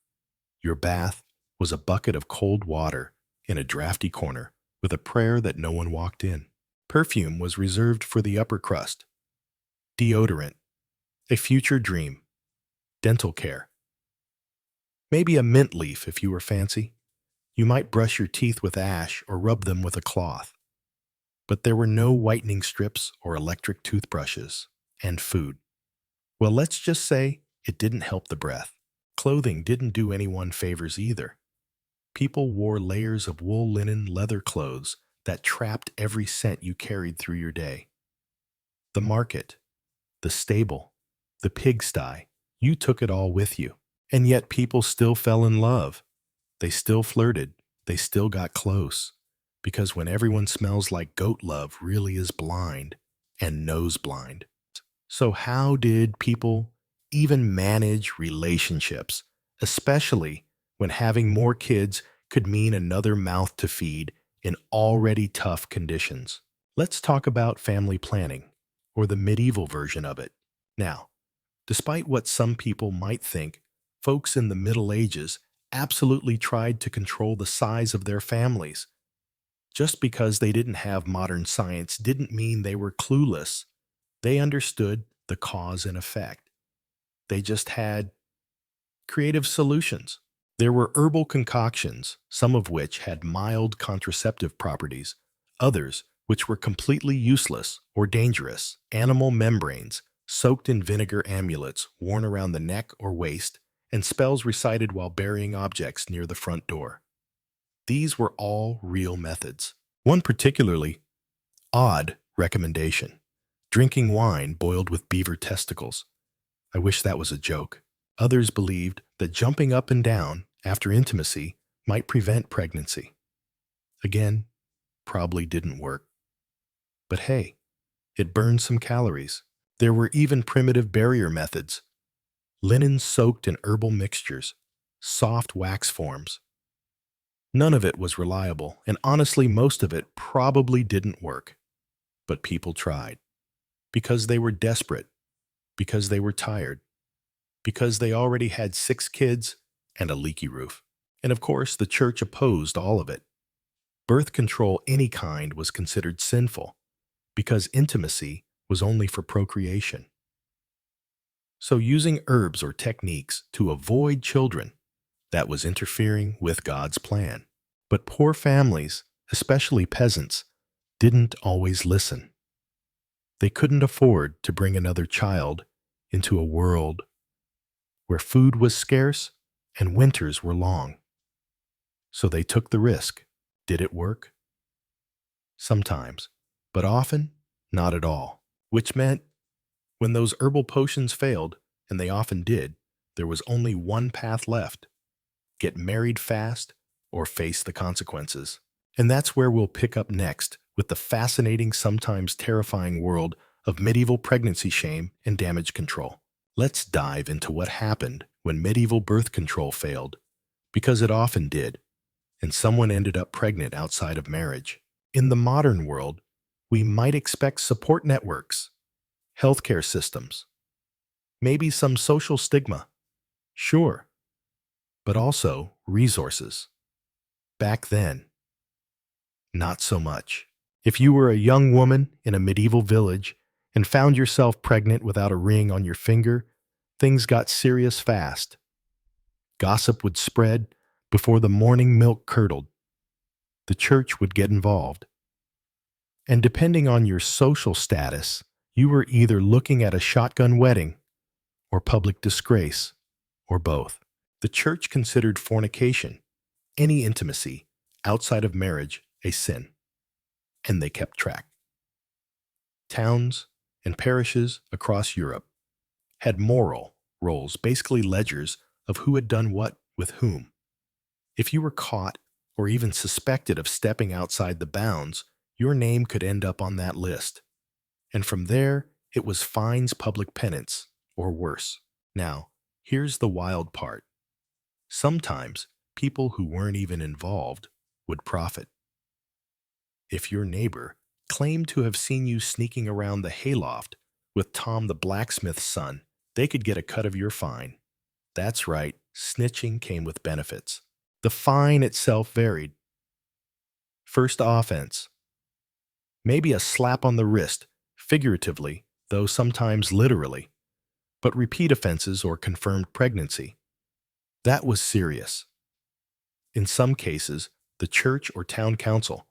your bath was a bucket of cold water in a drafty corner with a prayer that no one walked in. Perfume was reserved for the upper crust. Deodorant, a future dream. Dental care. Maybe a mint leaf if you were fancy. You might brush your teeth with ash or rub them with a cloth. But there were no whitening strips or electric toothbrushes. And food. Well, let's just say it didn't help the breath. Clothing didn't do anyone favors either. People wore layers of wool, linen, leather clothes that trapped every scent you carried through your day. The market, the stable, the pigsty, you took it all with you. And yet people still fell in love. They still flirted. They still got close. Because when everyone smells like goat, love really is blind and nose blind. So how did people even manage relationships, especially when having more kids could mean another mouth to feed in already tough conditions? Let's talk about family planning, or the medieval version of it. Now, despite what some people might think, folks in the Middle Ages absolutely tried to control the size of their families. Just because they didn't have modern science didn't mean they were clueless. They understood the cause and effect. They just had creative solutions. There were herbal concoctions, some of which had mild contraceptive properties, others which were completely useless or dangerous. Animal membranes, soaked in vinegar amulets worn around the neck or waist, and spells recited while burying objects near the front door. These were all real methods. One particularly odd recommendation: drinking wine boiled with beaver testicles. I wish that was a joke. Others believed that jumping up and down after intimacy might prevent pregnancy. Again, probably didn't work. But hey, it burned some calories. There were even primitive barrier methods: linen soaked in herbal mixtures, soft wax forms. None of it was reliable, and honestly, most of it probably didn't work. But people tried. Because they were desperate. Because they were tired. Because they already had 6 kids and a leaky roof. And of course, the church opposed all of it. Birth control any kind was considered sinful, because intimacy was only for procreation. So using herbs or techniques to avoid children, that was interfering with God's plan. But poor families, especially peasants, didn't always listen. They couldn't afford to bring another child into a world where food was scarce and winters were long. So they took the risk. Did it work? Sometimes, but often not at all, which meant when those herbal potions failed, and they often did, there was only one path left: get married fast or face the consequences. And that's where we'll pick up next, with the fascinating, sometimes terrifying world of medieval pregnancy shame and damage control. Let's dive into what happened when medieval birth control failed, because it often did, and someone ended up pregnant outside of marriage. In the modern world, we might expect support networks, healthcare systems, maybe some social stigma. Sure, but also resources. Back then, not so much. If you were a young woman in a medieval village and found yourself pregnant without a ring on your finger, things got serious fast. Gossip would spread before the morning milk curdled. The church would get involved. And depending on your social status, you were either looking at a shotgun wedding or public disgrace, or both. The church considered fornication, any intimacy outside of marriage, a sin, and they kept track. Towns and parishes across Europe had moral rolls, basically ledgers of who had done what with whom. If you were caught or even suspected of stepping outside the bounds, your name could end up on that list. And from there, it was fines, public penance, or worse. Now, here's the wild part. Sometimes people who weren't even involved would profit. If your neighbor claimed to have seen you sneaking around the hayloft with Tom the blacksmith's son, they could get a cut of your fine. That's right, snitching came with benefits. The fine itself varied. First offense: maybe a slap on the wrist, figuratively, though sometimes literally. But repeat offenses or confirmed pregnancy, that was serious. In some cases, the church or town council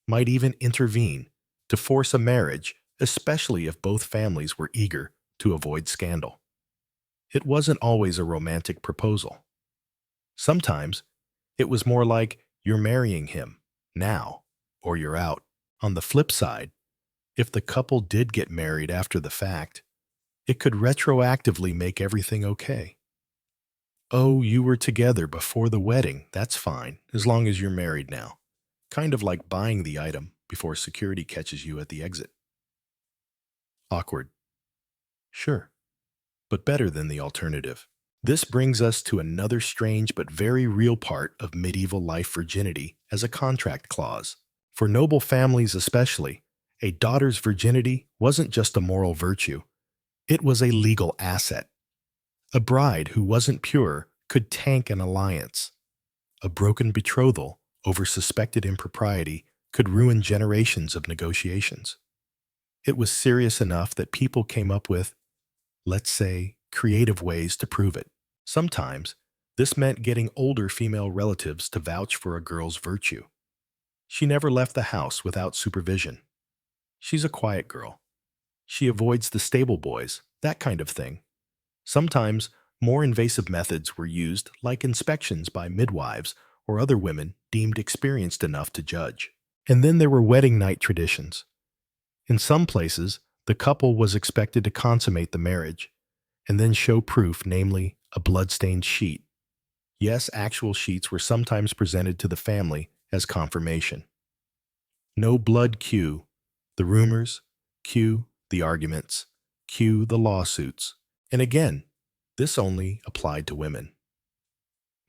might even intervene to force a marriage, especially if both families were eager to avoid scandal. It wasn't always a romantic proposal. Sometimes it was more like, you're marrying him now, or you're out. On the flip side, if the couple did get married after the fact, it could retroactively make everything okay. Oh, you were together before the wedding, that's fine, as long as you're married now. Kind of like buying the item before security catches you at the exit. Awkward. Sure, but better than the alternative. This brings us to another strange but very real part of medieval life: virginity as a contract clause. For noble families especially, a daughter's virginity wasn't just a moral virtue. It was a legal asset. A bride who wasn't pure could tank an alliance. A broken betrothal over suspected impropriety could ruin generations of negotiations. It was serious enough that people came up with, let's say, creative ways to prove it. Sometimes, this meant getting older female relatives to vouch for a girl's virtue. She never left the house without supervision. She's a quiet girl. She avoids the stable boys, that kind of thing. Sometimes, more invasive methods were used, like inspections by midwives or other women deemed experienced enough to judge. And then there were wedding night traditions. In some places, the couple was expected to consummate the marriage and then show proof, namely, a blood-stained sheet. Yes, actual sheets were sometimes presented to the family as confirmation. No blood cue the rumors, cue the arguments, cue the lawsuits. And again, this only applied to women.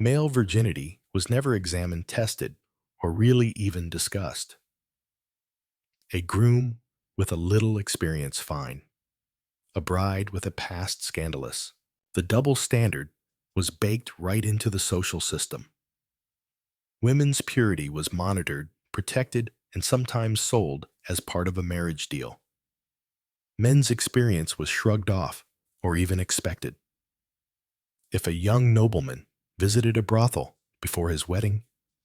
Male virginity was never examined, tested, or really even discussed. A groom with a little experience, fine. A bride with a past, scandalous. The double standard was baked right into the social system. Women's purity was monitored, protected, and sometimes sold as part of a marriage deal. Men's experience was shrugged off or even expected. If a young nobleman visited a brothel before his wedding,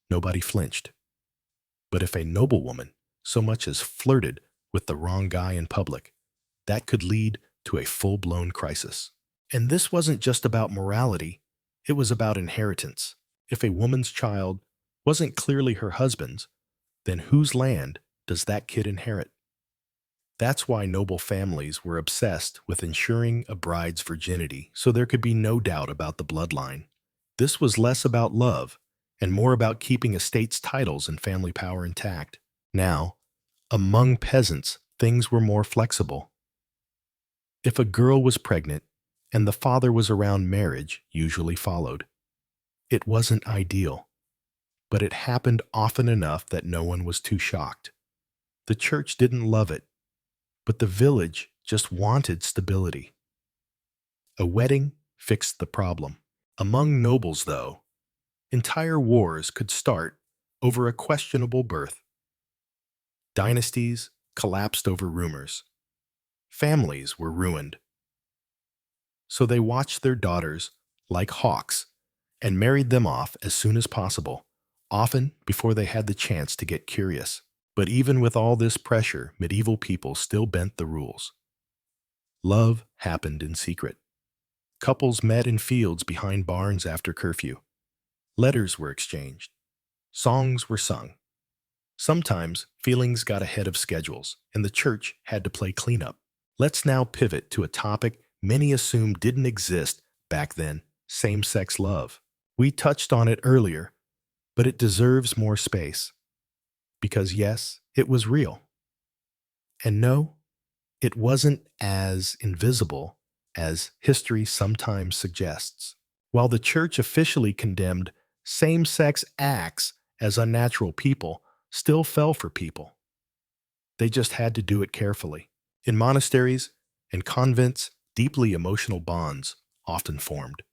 nobody flinched. But if a noblewoman so much as flirted with the wrong guy in public, that could lead to a full-blown crisis. And this wasn't just about morality, it was about inheritance. If a woman's child wasn't clearly her husband's, then whose land does that kid inherit? That's why noble families were obsessed with ensuring a bride's virginity so there could be no doubt about the bloodline. This was less about love and more about keeping estates' titles and family power intact. Now, among peasants, things were more flexible. If a girl was pregnant and the father was around, marriage usually followed. It wasn't ideal, but it happened often enough that no one was too shocked. The church didn't love it, but the village just wanted stability. A wedding fixed the problem. Among nobles, though, entire wars could start over a questionable birth. Dynasties collapsed over rumors. Families were ruined. So they watched their daughters like hawks and married them off as soon as possible, often before they had the chance to get curious. But even with all this pressure, medieval people still bent the rules. Love happened in secret. Couples met in fields behind barns after curfew. Letters were exchanged. Songs were sung. Sometimes feelings got ahead of schedules, and the church had to play cleanup. Let's now pivot to a topic many assume didn't exist back then: same-sex love. We touched on it earlier, but it deserves more space. Because yes, it was real. And no, it wasn't as invisible as history sometimes suggests. While the church officially condemned same-sex acts as unnatural, people still fell for people. They just had to do it carefully. In monasteries and convents, deeply emotional bonds often formed.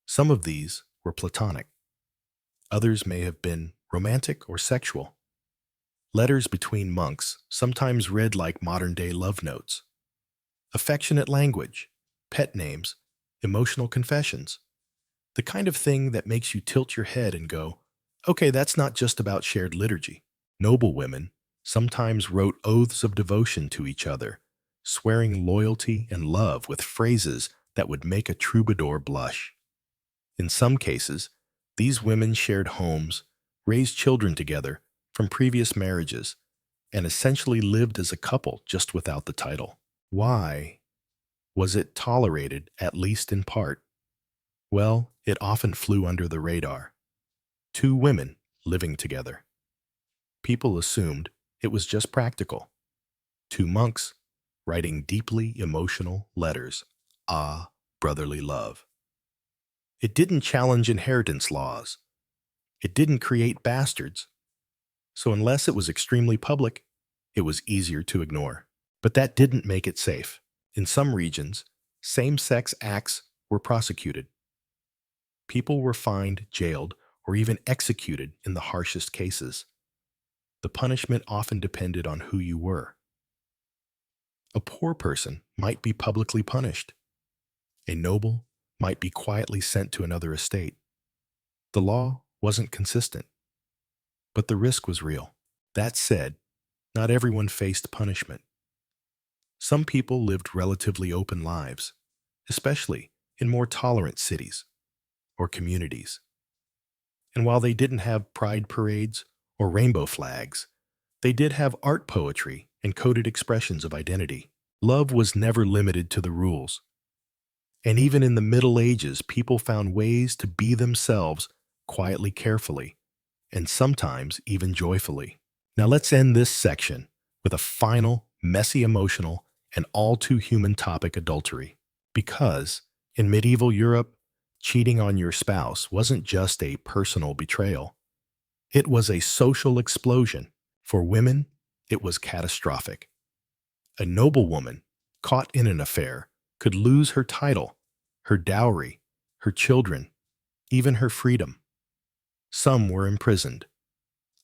Some of these were platonic. Others may have been romantic or sexual. Letters between monks sometimes read like modern-day love notes. Affectionate language, pet names, emotional confessions. The kind of thing that makes you tilt your head and go, okay, that's not just about shared liturgy. Noble women sometimes wrote oaths of devotion to each other, swearing loyalty and love with phrases that would make a troubadour blush. In some cases, these women shared homes, raised children together from previous marriages, and essentially lived as a couple just without the title. Why was it tolerated, at least in part? Well, it often flew under the radar. Two women living together. People assumed it was just practical. Two monks writing deeply emotional letters. Ah, brotherly love. It didn't challenge inheritance laws. It didn't create bastards. So unless it was extremely public, it was easier to ignore. But that didn't make it safe. In some regions, same-sex acts were prosecuted. People were fined, jailed, or even executed in the harshest cases. the punishment often depended on who you were. A poor person might be publicly punished. A noble might be quietly sent to another estate. The law wasn't consistent, but the risk was real. That said, not everyone faced punishment. Some people lived relatively open lives, especially in more tolerant cities or communities. And while they didn't have pride parades or rainbow flags, they did have art poetry and coded expressions of identity. Love was never limited to the rules. And even in the Middle Ages, people found ways to be themselves quietly, carefully, and sometimes even joyfully. Now let's end this section with a final, messy, emotional, and all too human topic: adultery. Because in medieval Europe, cheating on your spouse wasn't just a personal betrayal. It was a social explosion. For women, it was catastrophic. A noblewoman caught in an affair could lose her title, her dowry, her children, even her freedom. Some were imprisoned,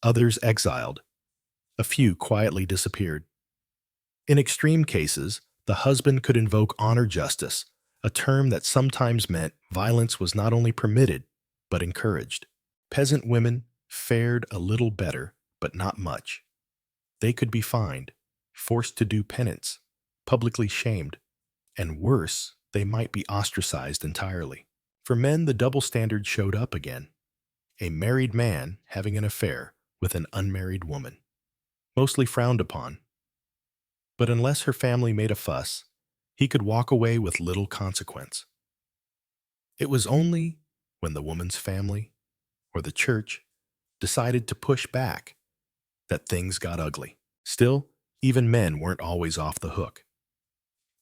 others exiled, a few quietly disappeared. In extreme cases, the husband could invoke honor justice, a term that sometimes meant violence was not only permitted, but encouraged. Peasant women fared a little better, but not much. They could be fined, forced to do penance, publicly shamed, and worse, they might be ostracized entirely. For men, the double standard showed up again. A married man having an affair with an unmarried woman, mostly frowned upon. But unless her family made a fuss, he could walk away with little consequence. It was only when the woman's family or the church decided to push back that things got ugly. Still, even men weren't always off the hook.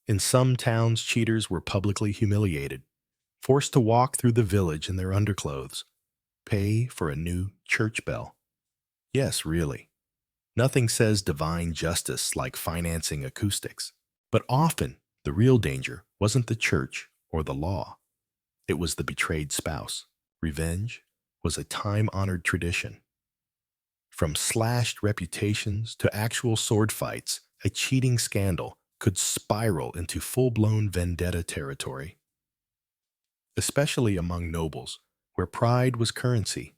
In some towns, cheaters were publicly humiliated, forced to walk through the village in their underclothes, pay for a new church bell. Yes, really. Nothing says divine justice like financing acoustics. But often, the real danger wasn't the church or the law. It was the betrayed spouse. Revenge was a time-honored tradition. From slashed reputations to actual sword fights, a cheating scandal could spiral into full-blown vendetta territory. Especially among nobles, where pride was currency,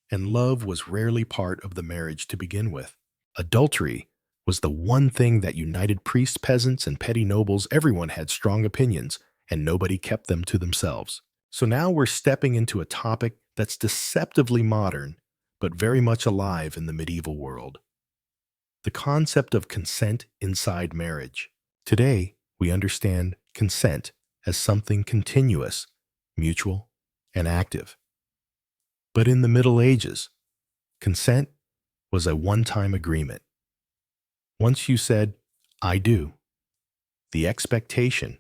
and love was rarely part of the marriage to begin with. Adultery was the one thing that united priests, peasants, and petty nobles. Everyone had strong opinions, and nobody kept them to themselves. So now we're stepping into a topic that's deceptively modern, but very much alive in the medieval world. The concept of consent inside marriage. Today, we understand consent as something continuous, mutual, and active. But in the Middle Ages, consent was a one-time agreement. Once you said, "I do," the expectation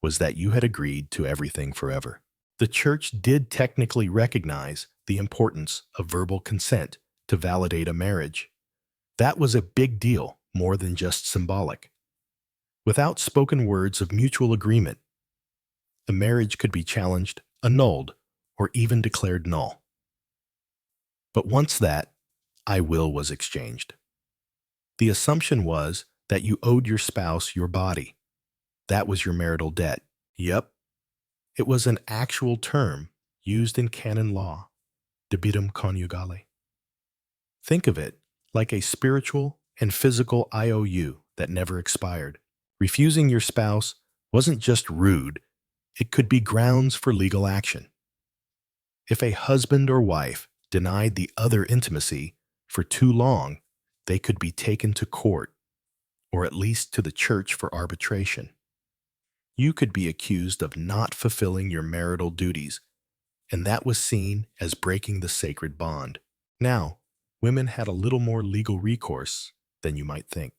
was that you had agreed to everything forever. The church did technically recognize the importance of verbal consent to validate a marriage. That was a big deal, more than just symbolic. Without spoken words of mutual agreement, a marriage could be challenged, annulled, or even declared null. But once that "I will" was exchanged, the assumption was that you owed your spouse your body. That was your marital debt. Yep. It was an actual term used in canon law, debitum conjugale. Think of it like a spiritual and physical IOU that never expired. Refusing your spouse wasn't just rude, it could be grounds for legal action. If a husband or wife denied the other intimacy for too long, they could be taken to court, or at least to the church for arbitration. You could be accused of not fulfilling your marital duties, and that was seen as breaking the sacred bond. Now, women had a little more legal recourse than you might think.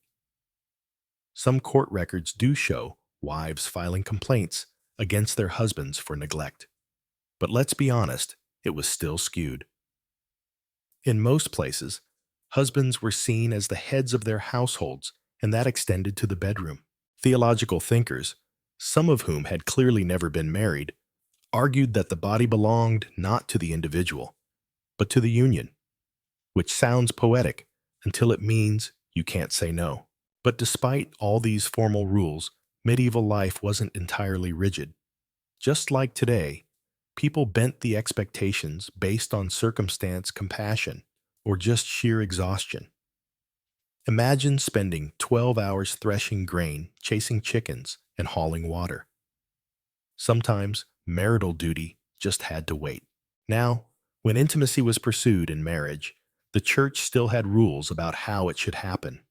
Some court records do show wives filing complaints against their husbands for neglect. But let's be honest, it was still skewed. In most places, husbands were seen as the heads of their households, and that extended to the bedroom. Theological thinkers, some of whom had clearly never been married, argued that the body belonged not to the individual, but to the union, which sounds poetic, until it means you can't say no. But despite all these formal rules, medieval life wasn't entirely rigid. Just like today, people bent the expectations based on circumstance, compassion, or just sheer exhaustion. Imagine spending 12 hours threshing grain, chasing chickens, and hauling water. Sometimes marital duty just had to wait. Now, when intimacy was pursued in marriage, the church still had rules about how it should happen.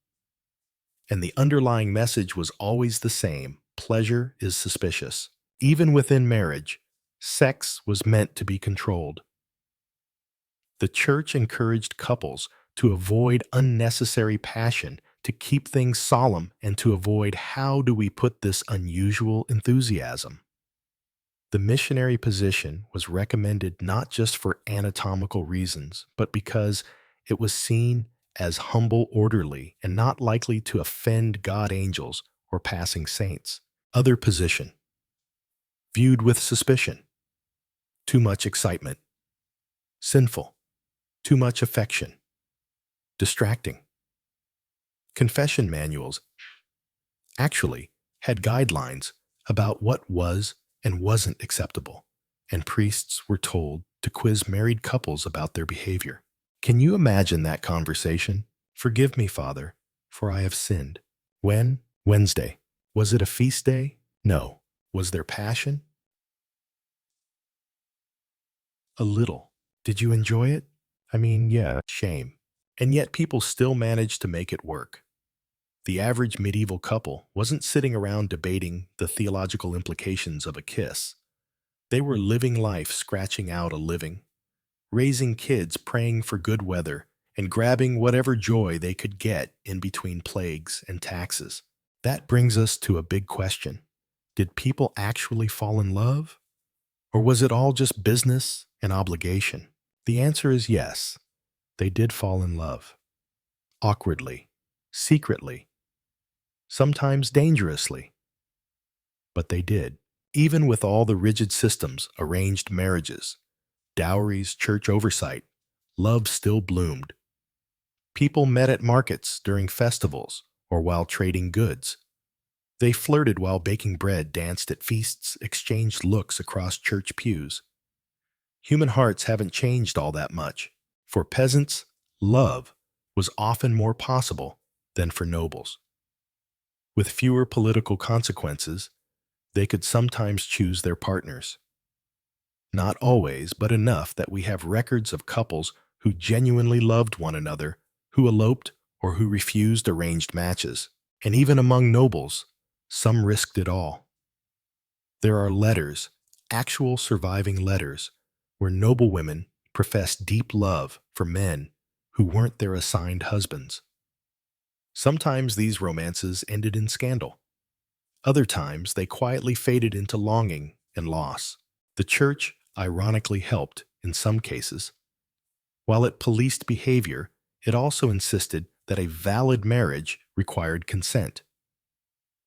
And the underlying message was always the same: pleasure is suspicious. Even within marriage, sex was meant to be controlled. The church encouraged couples to avoid unnecessary passion, to keep things solemn, and to avoid how do we put this unusual enthusiasm. The missionary position was recommended not just for anatomical reasons, but because it was seen as humble, orderly, and not likely to offend God angels or passing saints. Other position: viewed with suspicion, too much excitement, sinful, too much affection, distracting. Confession manuals actually had guidelines about what was and wasn't acceptable, and priests were told to quiz married couples about their behavior. Can you imagine that conversation? Forgive me, Father, for I have sinned. When? Wednesday. Was it a feast day? No. Was there passion? A little. Did you enjoy it? I mean, yeah, shame. And yet people still managed to make it work. The average medieval couple wasn't sitting around debating the theological implications of a kiss. They were living life, scratching out a living, raising kids, praying for good weather, and grabbing whatever joy they could get in between plagues and taxes. That brings us to a big question. Did people actually fall in love? Or was it all just business and obligation? The answer is yes. They did fall in love. Awkwardly, secretly, sometimes dangerously. But they did. Even with all the rigid systems, arranged marriages, dowries, church oversight, love still bloomed. People met at markets during festivals or while trading goods. They flirted while baking bread, danced at feasts, exchanged looks across church pews. Human hearts haven't changed all that much. For peasants, love was often more possible than for nobles. With fewer political consequences, they could sometimes choose their partners. Not always, but enough that we have records of couples who genuinely loved one another, who eloped or who refused arranged matches. And even among nobles, some risked it all. There are letters, actual surviving letters, where noblewomen professed deep love for men who weren't their assigned husbands. Sometimes these romances ended in scandal. Other times they quietly faded into longing and loss. The church ironically helped in some cases. While it policed behavior, it also insisted that a valid marriage required consent.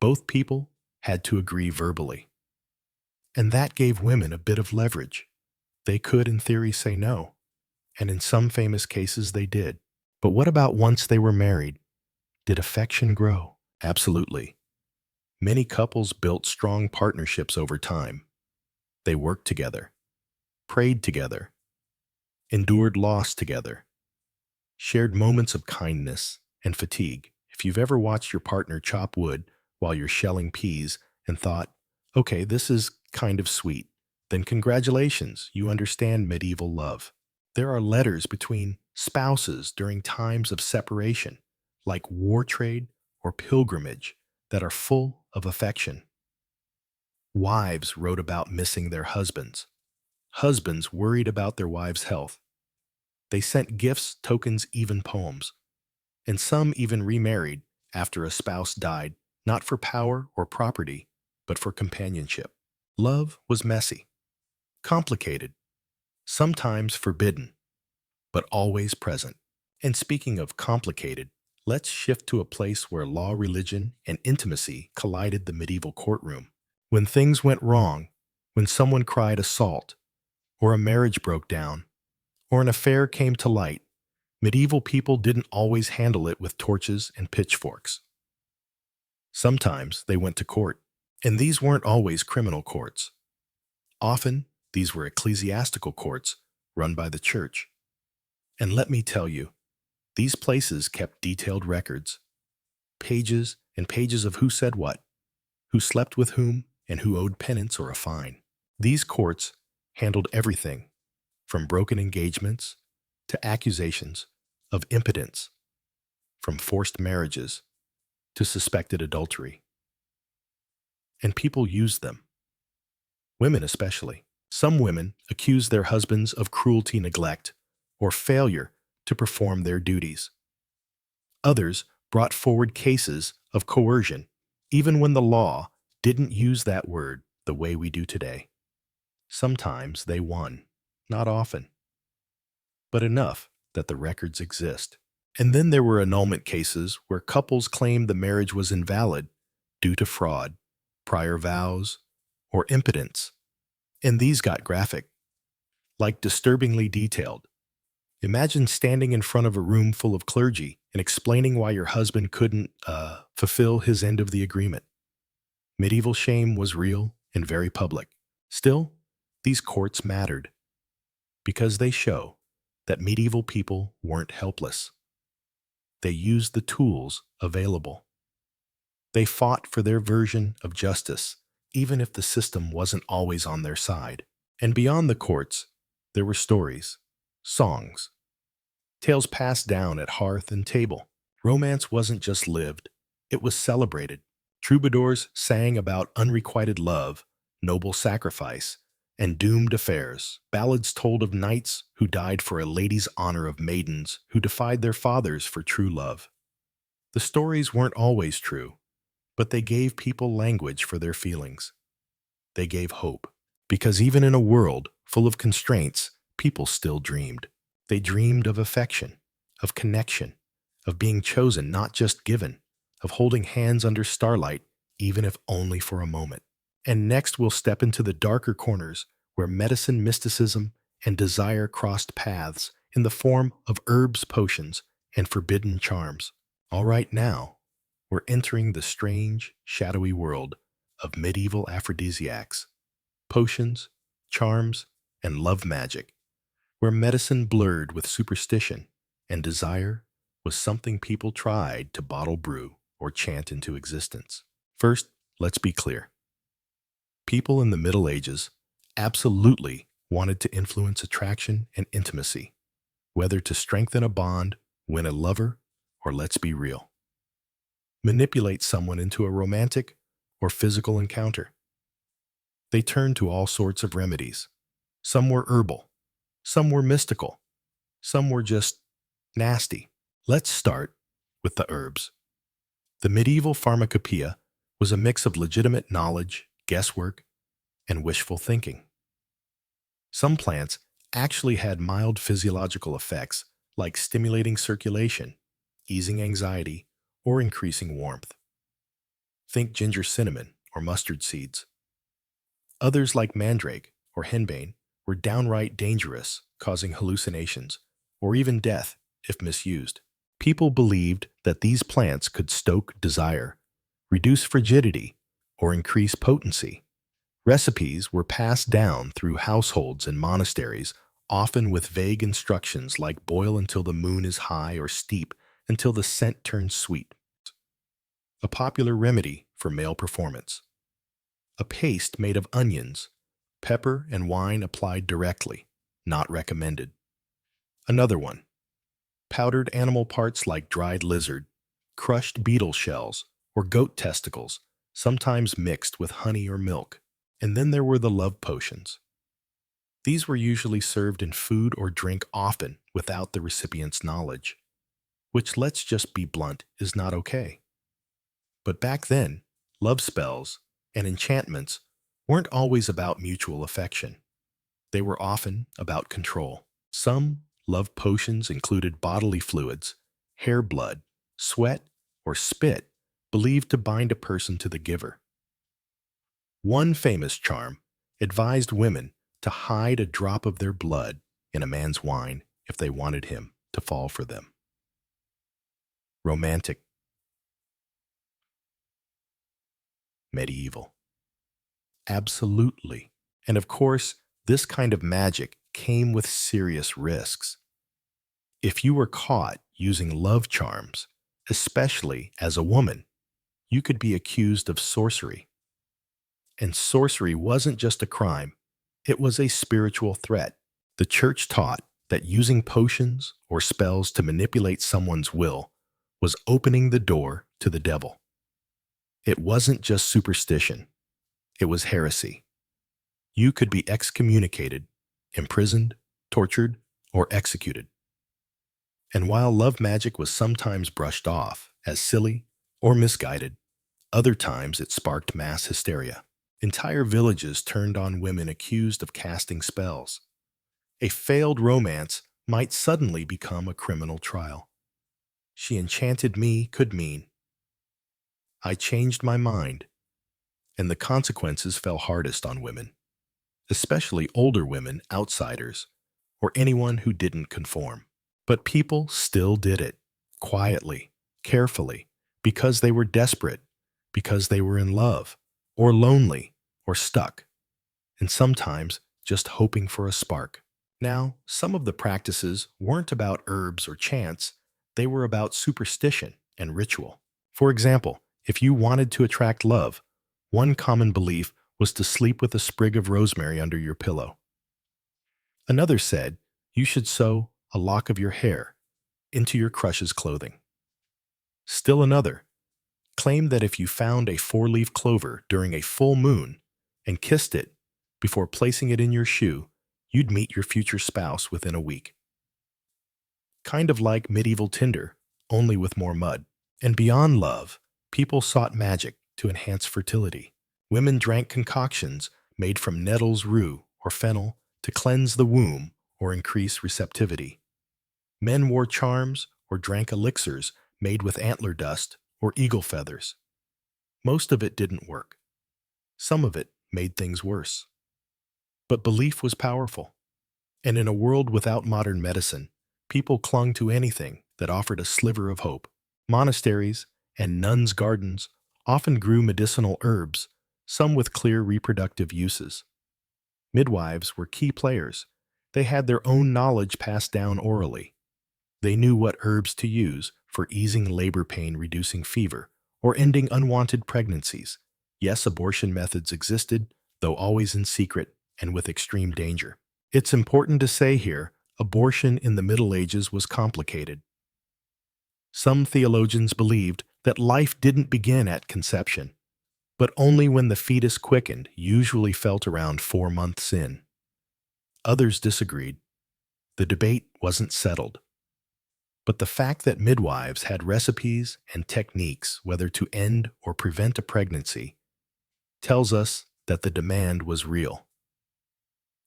Both people had to agree verbally. And that gave women a bit of leverage. They could, in theory, say no. And in some famous cases, they did. But what about once they were married? Did affection grow? Absolutely. Many couples built strong partnerships over time. They worked together, prayed together, endured loss together, shared moments of kindness and fatigue. If you've ever watched your partner chop wood while you're shelling peas and thought, okay, this is kind of sweet, then congratulations, you understand medieval love. There are letters between spouses during times of separation, like war trade or pilgrimage, that are full of affection. Wives wrote about missing their husbands. Husbands worried about their wives' health. They sent gifts, tokens, even poems. And some even remarried after a spouse died, not for power or property, but for companionship. Love was messy, complicated, sometimes forbidden, but always present. And speaking of complicated, let's shift to a place where law, religion, and intimacy collided: the medieval courtroom. When things went wrong, when someone cried assault, or a marriage broke down, or an affair came to light, Medieval people didn't always handle it with torches and pitchforks. Sometimes they went to court, and these weren't always criminal courts. Often, these were ecclesiastical courts run by the church. And let me tell you, these places kept detailed records, pages and pages of who said what, who slept with whom, and who owed penance or a fine. These courts handled everything from broken engagements to accusations of impotence, from forced marriages to suspected adultery. And people used them. Women especially. Some women accused their husbands of cruelty, neglect, or failure to perform their duties. Others brought forward cases of coercion, even when the law didn't use that word the way we do today. Sometimes they won, not often, but enough that the records exist. And then there were annulment cases where couples claimed the marriage was invalid due to fraud, prior vows, or impotence. And these got graphic, like disturbingly detailed. Imagine standing in front of a room full of clergy and explaining why your husband couldn't fulfill his end of the agreement. Medieval shame was real and very public. Still, these courts mattered because they show that medieval people weren't helpless. They used the tools available. They fought for their version of justice, even if the system wasn't always on their side. And beyond the courts, there were stories, songs, tales passed down at hearth and table. Romance wasn't just lived, it was celebrated. Troubadours sang about unrequited love, noble sacrifice, and doomed affairs. Ballads told of knights who died for a lady's honor, of maidens who defied their fathers for true love. The stories weren't always true, but they gave people language for their feelings. They gave hope, because even in a world full of constraints, people still dreamed. They dreamed of affection, of connection, of being chosen, not just given, of holding hands under starlight, even if only for a moment. And next we'll step into the darker corners where medicine, mysticism, and desire crossed paths in the form of herbs, potions, and forbidden charms. All right, now, we're entering the strange, shadowy world of medieval aphrodisiacs, potions, charms, and love magic, where medicine blurred with superstition and desire was something people tried to bottle brew or chant into existence. First, let's be clear. People in the Middle Ages absolutely wanted to influence attraction and intimacy, whether to strengthen a bond, win a lover, or, let's be real, manipulate someone into a romantic or physical encounter. They turned to all sorts of remedies. Some were herbal, some were mystical, some were just nasty. Let's start with the herbs. The medieval pharmacopoeia was a mix of legitimate knowledge, guesswork, and wishful thinking. Some plants actually had mild physiological effects like stimulating circulation, easing anxiety, or increasing warmth. Think ginger cinnamon or mustard seeds. Others like mandrake or henbane were downright dangerous, causing hallucinations or even death if misused. People believed that these plants could stoke desire, reduce frigidity, or increase potency. Recipes were passed down through households and monasteries, often with vague instructions like boil until the moon is high or steep until the scent turns sweet. A popular remedy for male performance. A paste made of onions, pepper, and wine applied directly, not recommended. Another one. Powdered animal parts like dried lizard, crushed beetle shells, or goat testicles, sometimes mixed with honey or milk. And then there were the love potions. These were usually served in food or drink, often without the recipient's knowledge, which, let's just be blunt, is not okay. But back then, love spells and enchantments weren't always about mutual affection. They were often about control. Some love potions included bodily fluids, hair blood, sweat, or spit, believed to bind a person to the giver. One famous charm advised women to hide a drop of their blood in a man's wine if they wanted him to to fall for them. Romantic, medieval. Absolutely. And of course, this kind of magic came with serious risks. If you were caught using love charms, especially as a woman, you could be accused of sorcery. And sorcery wasn't just a crime, it was a spiritual threat. The church taught that using potions or spells to manipulate someone's will was opening the door to the devil. It wasn't just superstition, it was heresy. You could be excommunicated, imprisoned, tortured, or executed. And while love magic was sometimes brushed off as silly or misguided, other times it sparked mass hysteria. Entire villages turned on women accused of casting spells. A failed romance might suddenly become a criminal trial. She enchanted me could mean I changed my mind, and the consequences fell hardest on women, especially older women, outsiders, or anyone who didn't conform. But people still did it, quietly, carefully, because they were desperate, because they were in love, or lonely, or stuck, and sometimes just hoping for a spark. Now, some of the practices weren't about herbs or chants, they were about superstition and ritual. For example, if you wanted to attract love, one common belief was to sleep with a sprig of rosemary under your pillow. Another said you should sew a lock of your hair into your crush's clothing. Still another claimed that if you found a four-leaf clover during a full moon and kissed it before placing it in your shoe, you'd meet your future spouse within a week. Kind of like medieval Tinder, only with more mud. And beyond love, people sought magic to enhance fertility. Women drank concoctions made from nettles rue or fennel to cleanse the womb or increase receptivity. Men wore charms or drank elixirs made with antler dust or eagle feathers. Most of it didn't work. Some of it made things worse. But belief was powerful. And in a world without modern medicine, people clung to anything that offered a sliver of hope. Monasteries and nuns' gardens often grew medicinal herbs, some with clear reproductive uses. Midwives were key players. They had their own knowledge passed down orally. They knew what herbs to use for easing labor pain, reducing fever, or ending unwanted pregnancies. Yes, abortion methods existed, though always in secret and with extreme danger. It's important to say here, abortion in the Middle Ages was complicated. Some theologians believed that life didn't begin at conception, but only when the fetus quickened, usually felt around 4 months in. Others disagreed. The debate wasn't settled. But the fact that midwives had recipes and techniques whether to end or prevent a pregnancy tells us that the demand was real,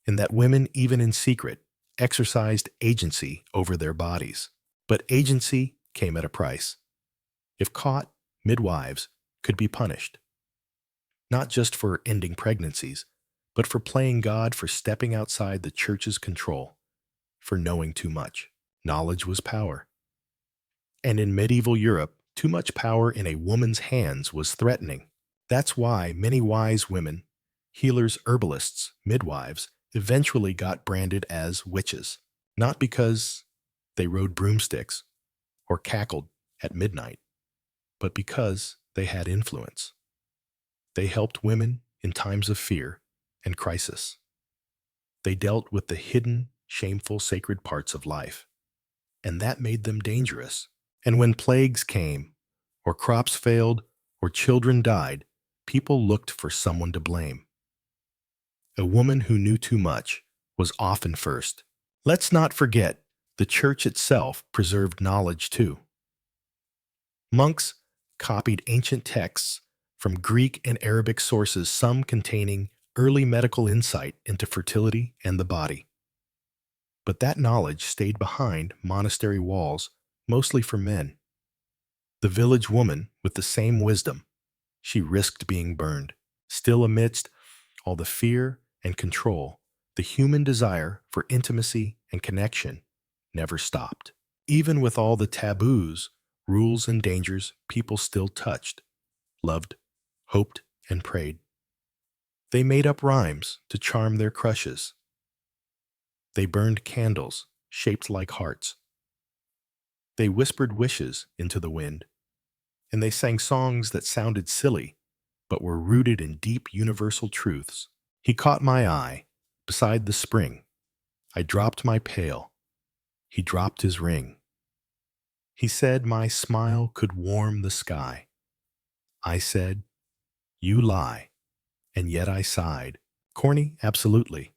and that women, even in secret, exercised agency over their bodies. But agency came at a price. If caught, midwives could be punished, not just for ending pregnancies, but for playing God, for stepping outside the church's control, for knowing too much. Knowledge was power. And in medieval Europe, too much power in a woman's hands was threatening. That's why many wise women, healers, herbalists, midwives, eventually got branded as witches, not because they rode broomsticks or cackled at midnight, but because they had influence. They helped women in times of fear and crisis. They dealt with the hidden, shameful, sacred parts of life, and that made them dangerous. And when plagues came, or crops failed, or children died, people looked for someone to blame. A woman who knew too much was often first. Let's not forget, the church itself preserved knowledge too. Monks copied ancient texts from Greek and Arabic sources, some containing early medical insight into fertility and the body. But that knowledge stayed behind monastery walls, mostly for men. The village woman, with the same wisdom, she risked being burned. Still, amidst all the fear and control, the human desire for intimacy and connection never stopped. Even with all the taboos, rules, and dangers, people still touched, loved, hoped, and prayed. They made up rhymes to charm their crushes. They burned candles shaped like hearts. They whispered wishes into the wind. And they sang songs that sounded silly, but were rooted in deep universal truths. He caught my eye beside the spring. I dropped my pail. He dropped his ring. He said my smile could warm the sky. I said, "You lie." And yet I sighed. Corny, absolutely,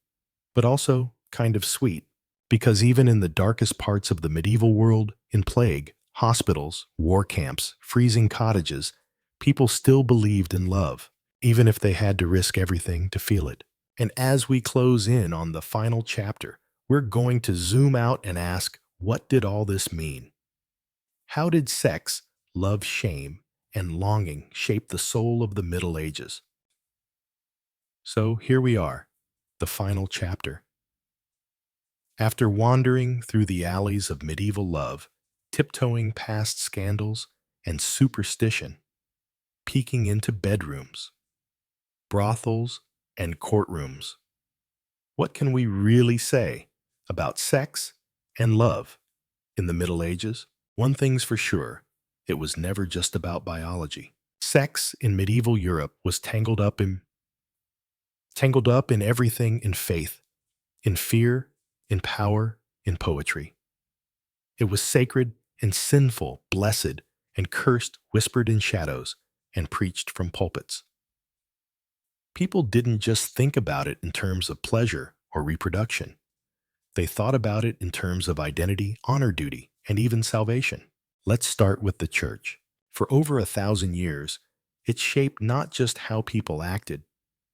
but also kind of sweet, because even in the darkest parts of the medieval world, in plague, hospitals, war camps, freezing cottages, people still believed in love, even if they had to risk everything to feel it. And as we close in on the final chapter, we're going to zoom out and ask, what did all this mean? How did sex, love, shame, and longing shape the soul of the Middle Ages? So here we are, the final chapter. After wandering through the alleys of medieval love, tiptoeing past scandals and superstition, peeking into bedrooms, brothels, and courtrooms, what can we really say about sex and love in the Middle Ages? One thing's for sure, it was never just about biology. Sex in medieval Europe was tangled up in everything: in faith, in fear, in power, in poetry. It was sacred and sinful, blessed and cursed, whispered in shadows, and preached from pulpits. People didn't just think about it in terms of pleasure or reproduction. They thought about it in terms of identity, honor, duty, and even salvation. Let's start with the church. For over 1,000 years, it shaped not just how people acted,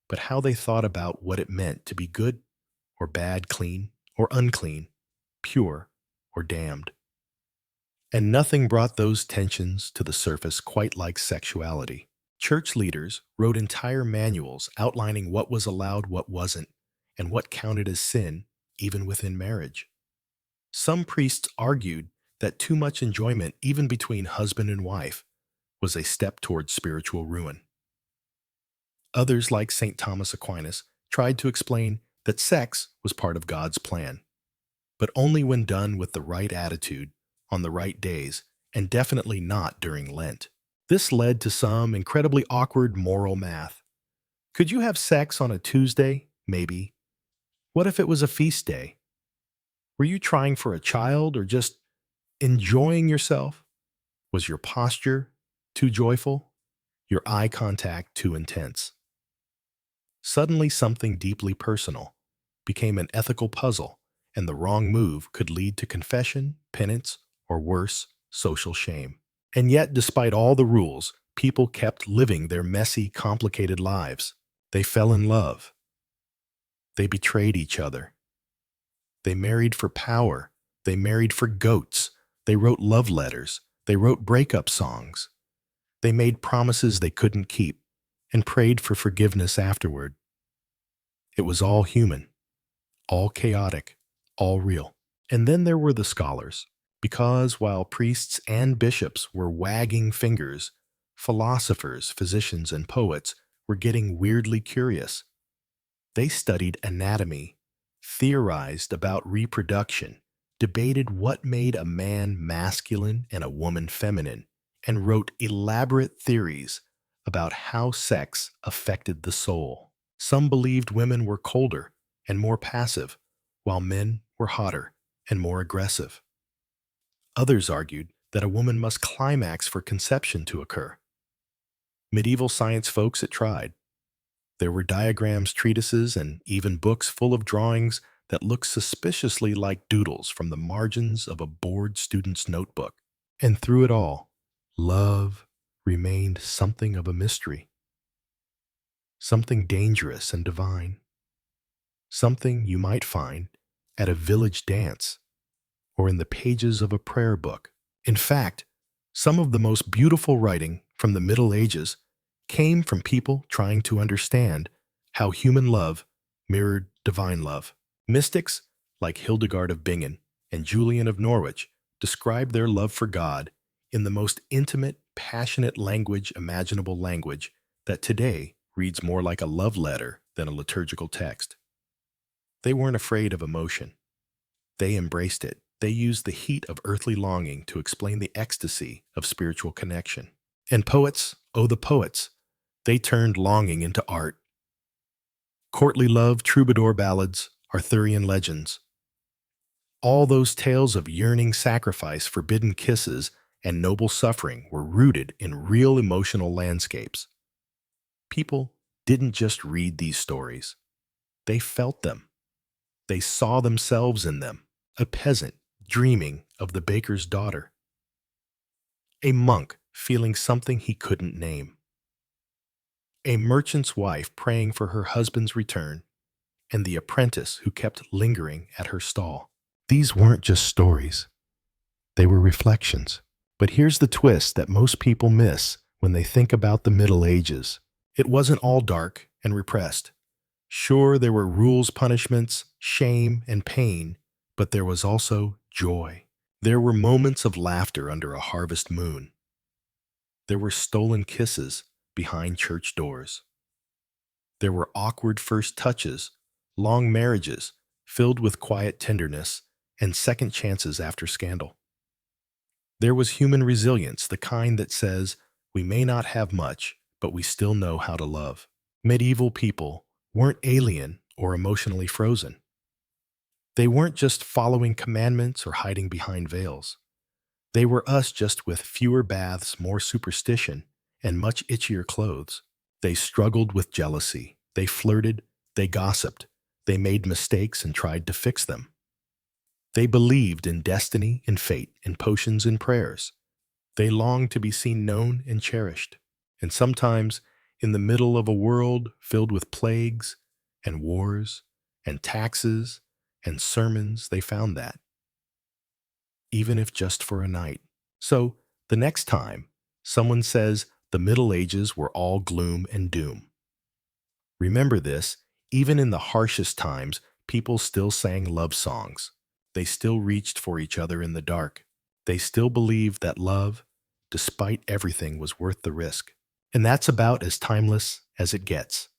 but how they thought about what it meant to be good or bad, clean or unclean, pure or damned. And nothing brought those tensions to the surface quite like sexuality. Church leaders wrote entire manuals outlining what was allowed, what wasn't, and what counted as sin, even within marriage. Some priests argued that too much enjoyment, even between husband and wife, was a step towards spiritual ruin. Others, like St. Thomas Aquinas, tried to explain that sex was part of God's plan, but only when done with the right attitude, on the right days, and definitely not during Lent. This led to some incredibly awkward moral math. Could you have sex on a Tuesday? Maybe. What if it was a feast day? Were you trying for a child or just enjoying yourself? Was your posture too joyful? Your eye contact too intense? Suddenly, something deeply personal became an ethical puzzle, and the wrong move could lead to confession, penance, or worse, social shame. And yet, despite all the rules, people kept living their messy, complicated lives. They fell in love. They betrayed each other. They married for power. They married for goats. They wrote love letters. They wrote breakup songs. They made promises they couldn't keep and prayed for forgiveness afterward. It was all human, all chaotic, all real. And then there were the scholars, because while priests and bishops were wagging fingers, philosophers, physicians, and poets were getting weirdly curious. They studied anatomy, theorized about reproduction, debated what made a man masculine and a woman feminine, and wrote elaborate theories about how sex affected the soul. Some believed women were colder and more passive, while men were hotter and more aggressive. Others argued that a woman must climax for conception to occur. Medieval science folks had tried. There were diagrams, treatises, and even books full of drawings that looked suspiciously like doodles from the margins of a bored student's notebook. And through it all, love remained something of a mystery, something dangerous and divine, something you might find at a village dance or in the pages of a prayer book. In fact, some of the most beautiful writing from the Middle Ages came from people trying to understand how human love mirrored divine love. Mystics like Hildegard of Bingen and Julian of Norwich described their love for God in the most intimate, passionate language that today reads more like a love letter than a liturgical text. They weren't afraid of emotion. They embraced it. They used the heat of earthly longing to explain the ecstasy of spiritual connection. And poets, oh the poets, they turned longing into art. Courtly love, troubadour ballads, Arthurian legends. All those tales of yearning sacrifice, forbidden kisses, and noble suffering were rooted in real emotional landscapes. People didn't just read these stories. They felt them. They saw themselves in them. A peasant dreaming of the baker's daughter. A monk feeling something he couldn't name. A merchant's wife praying for her husband's return, and the apprentice who kept lingering at her stall. These weren't just stories. They were reflections. But here's the twist that most people miss when they think about the Middle Ages. It wasn't all dark and repressed. Sure, there were rules, punishments, shame, and pain, but there was also joy. There were moments of laughter under a harvest moon. There were stolen kisses behind church doors. There were awkward first touches, long marriages filled with quiet tenderness, and second chances after scandal. There was human resilience, the kind that says, we may not have much, but we still know how to love. Medieval people weren't alien or emotionally frozen. They weren't just following commandments or hiding behind veils. They were us, just with fewer baths, more superstition, and much itchier clothes. They struggled with jealousy. They flirted. They gossiped. They made mistakes and tried to fix them. They believed in destiny and fate, in potions and prayers. They longed to be seen, known, and cherished. And sometimes, in the middle of a world filled with plagues and wars and taxes and sermons, they found that, even if just for a night. So, the next time someone says the Middle Ages were all gloom and doom, remember this: even in the harshest times, people still sang love songs. They still reached for each other in the dark. They still believed that love, despite everything, was worth the risk. And that's about as timeless as it gets.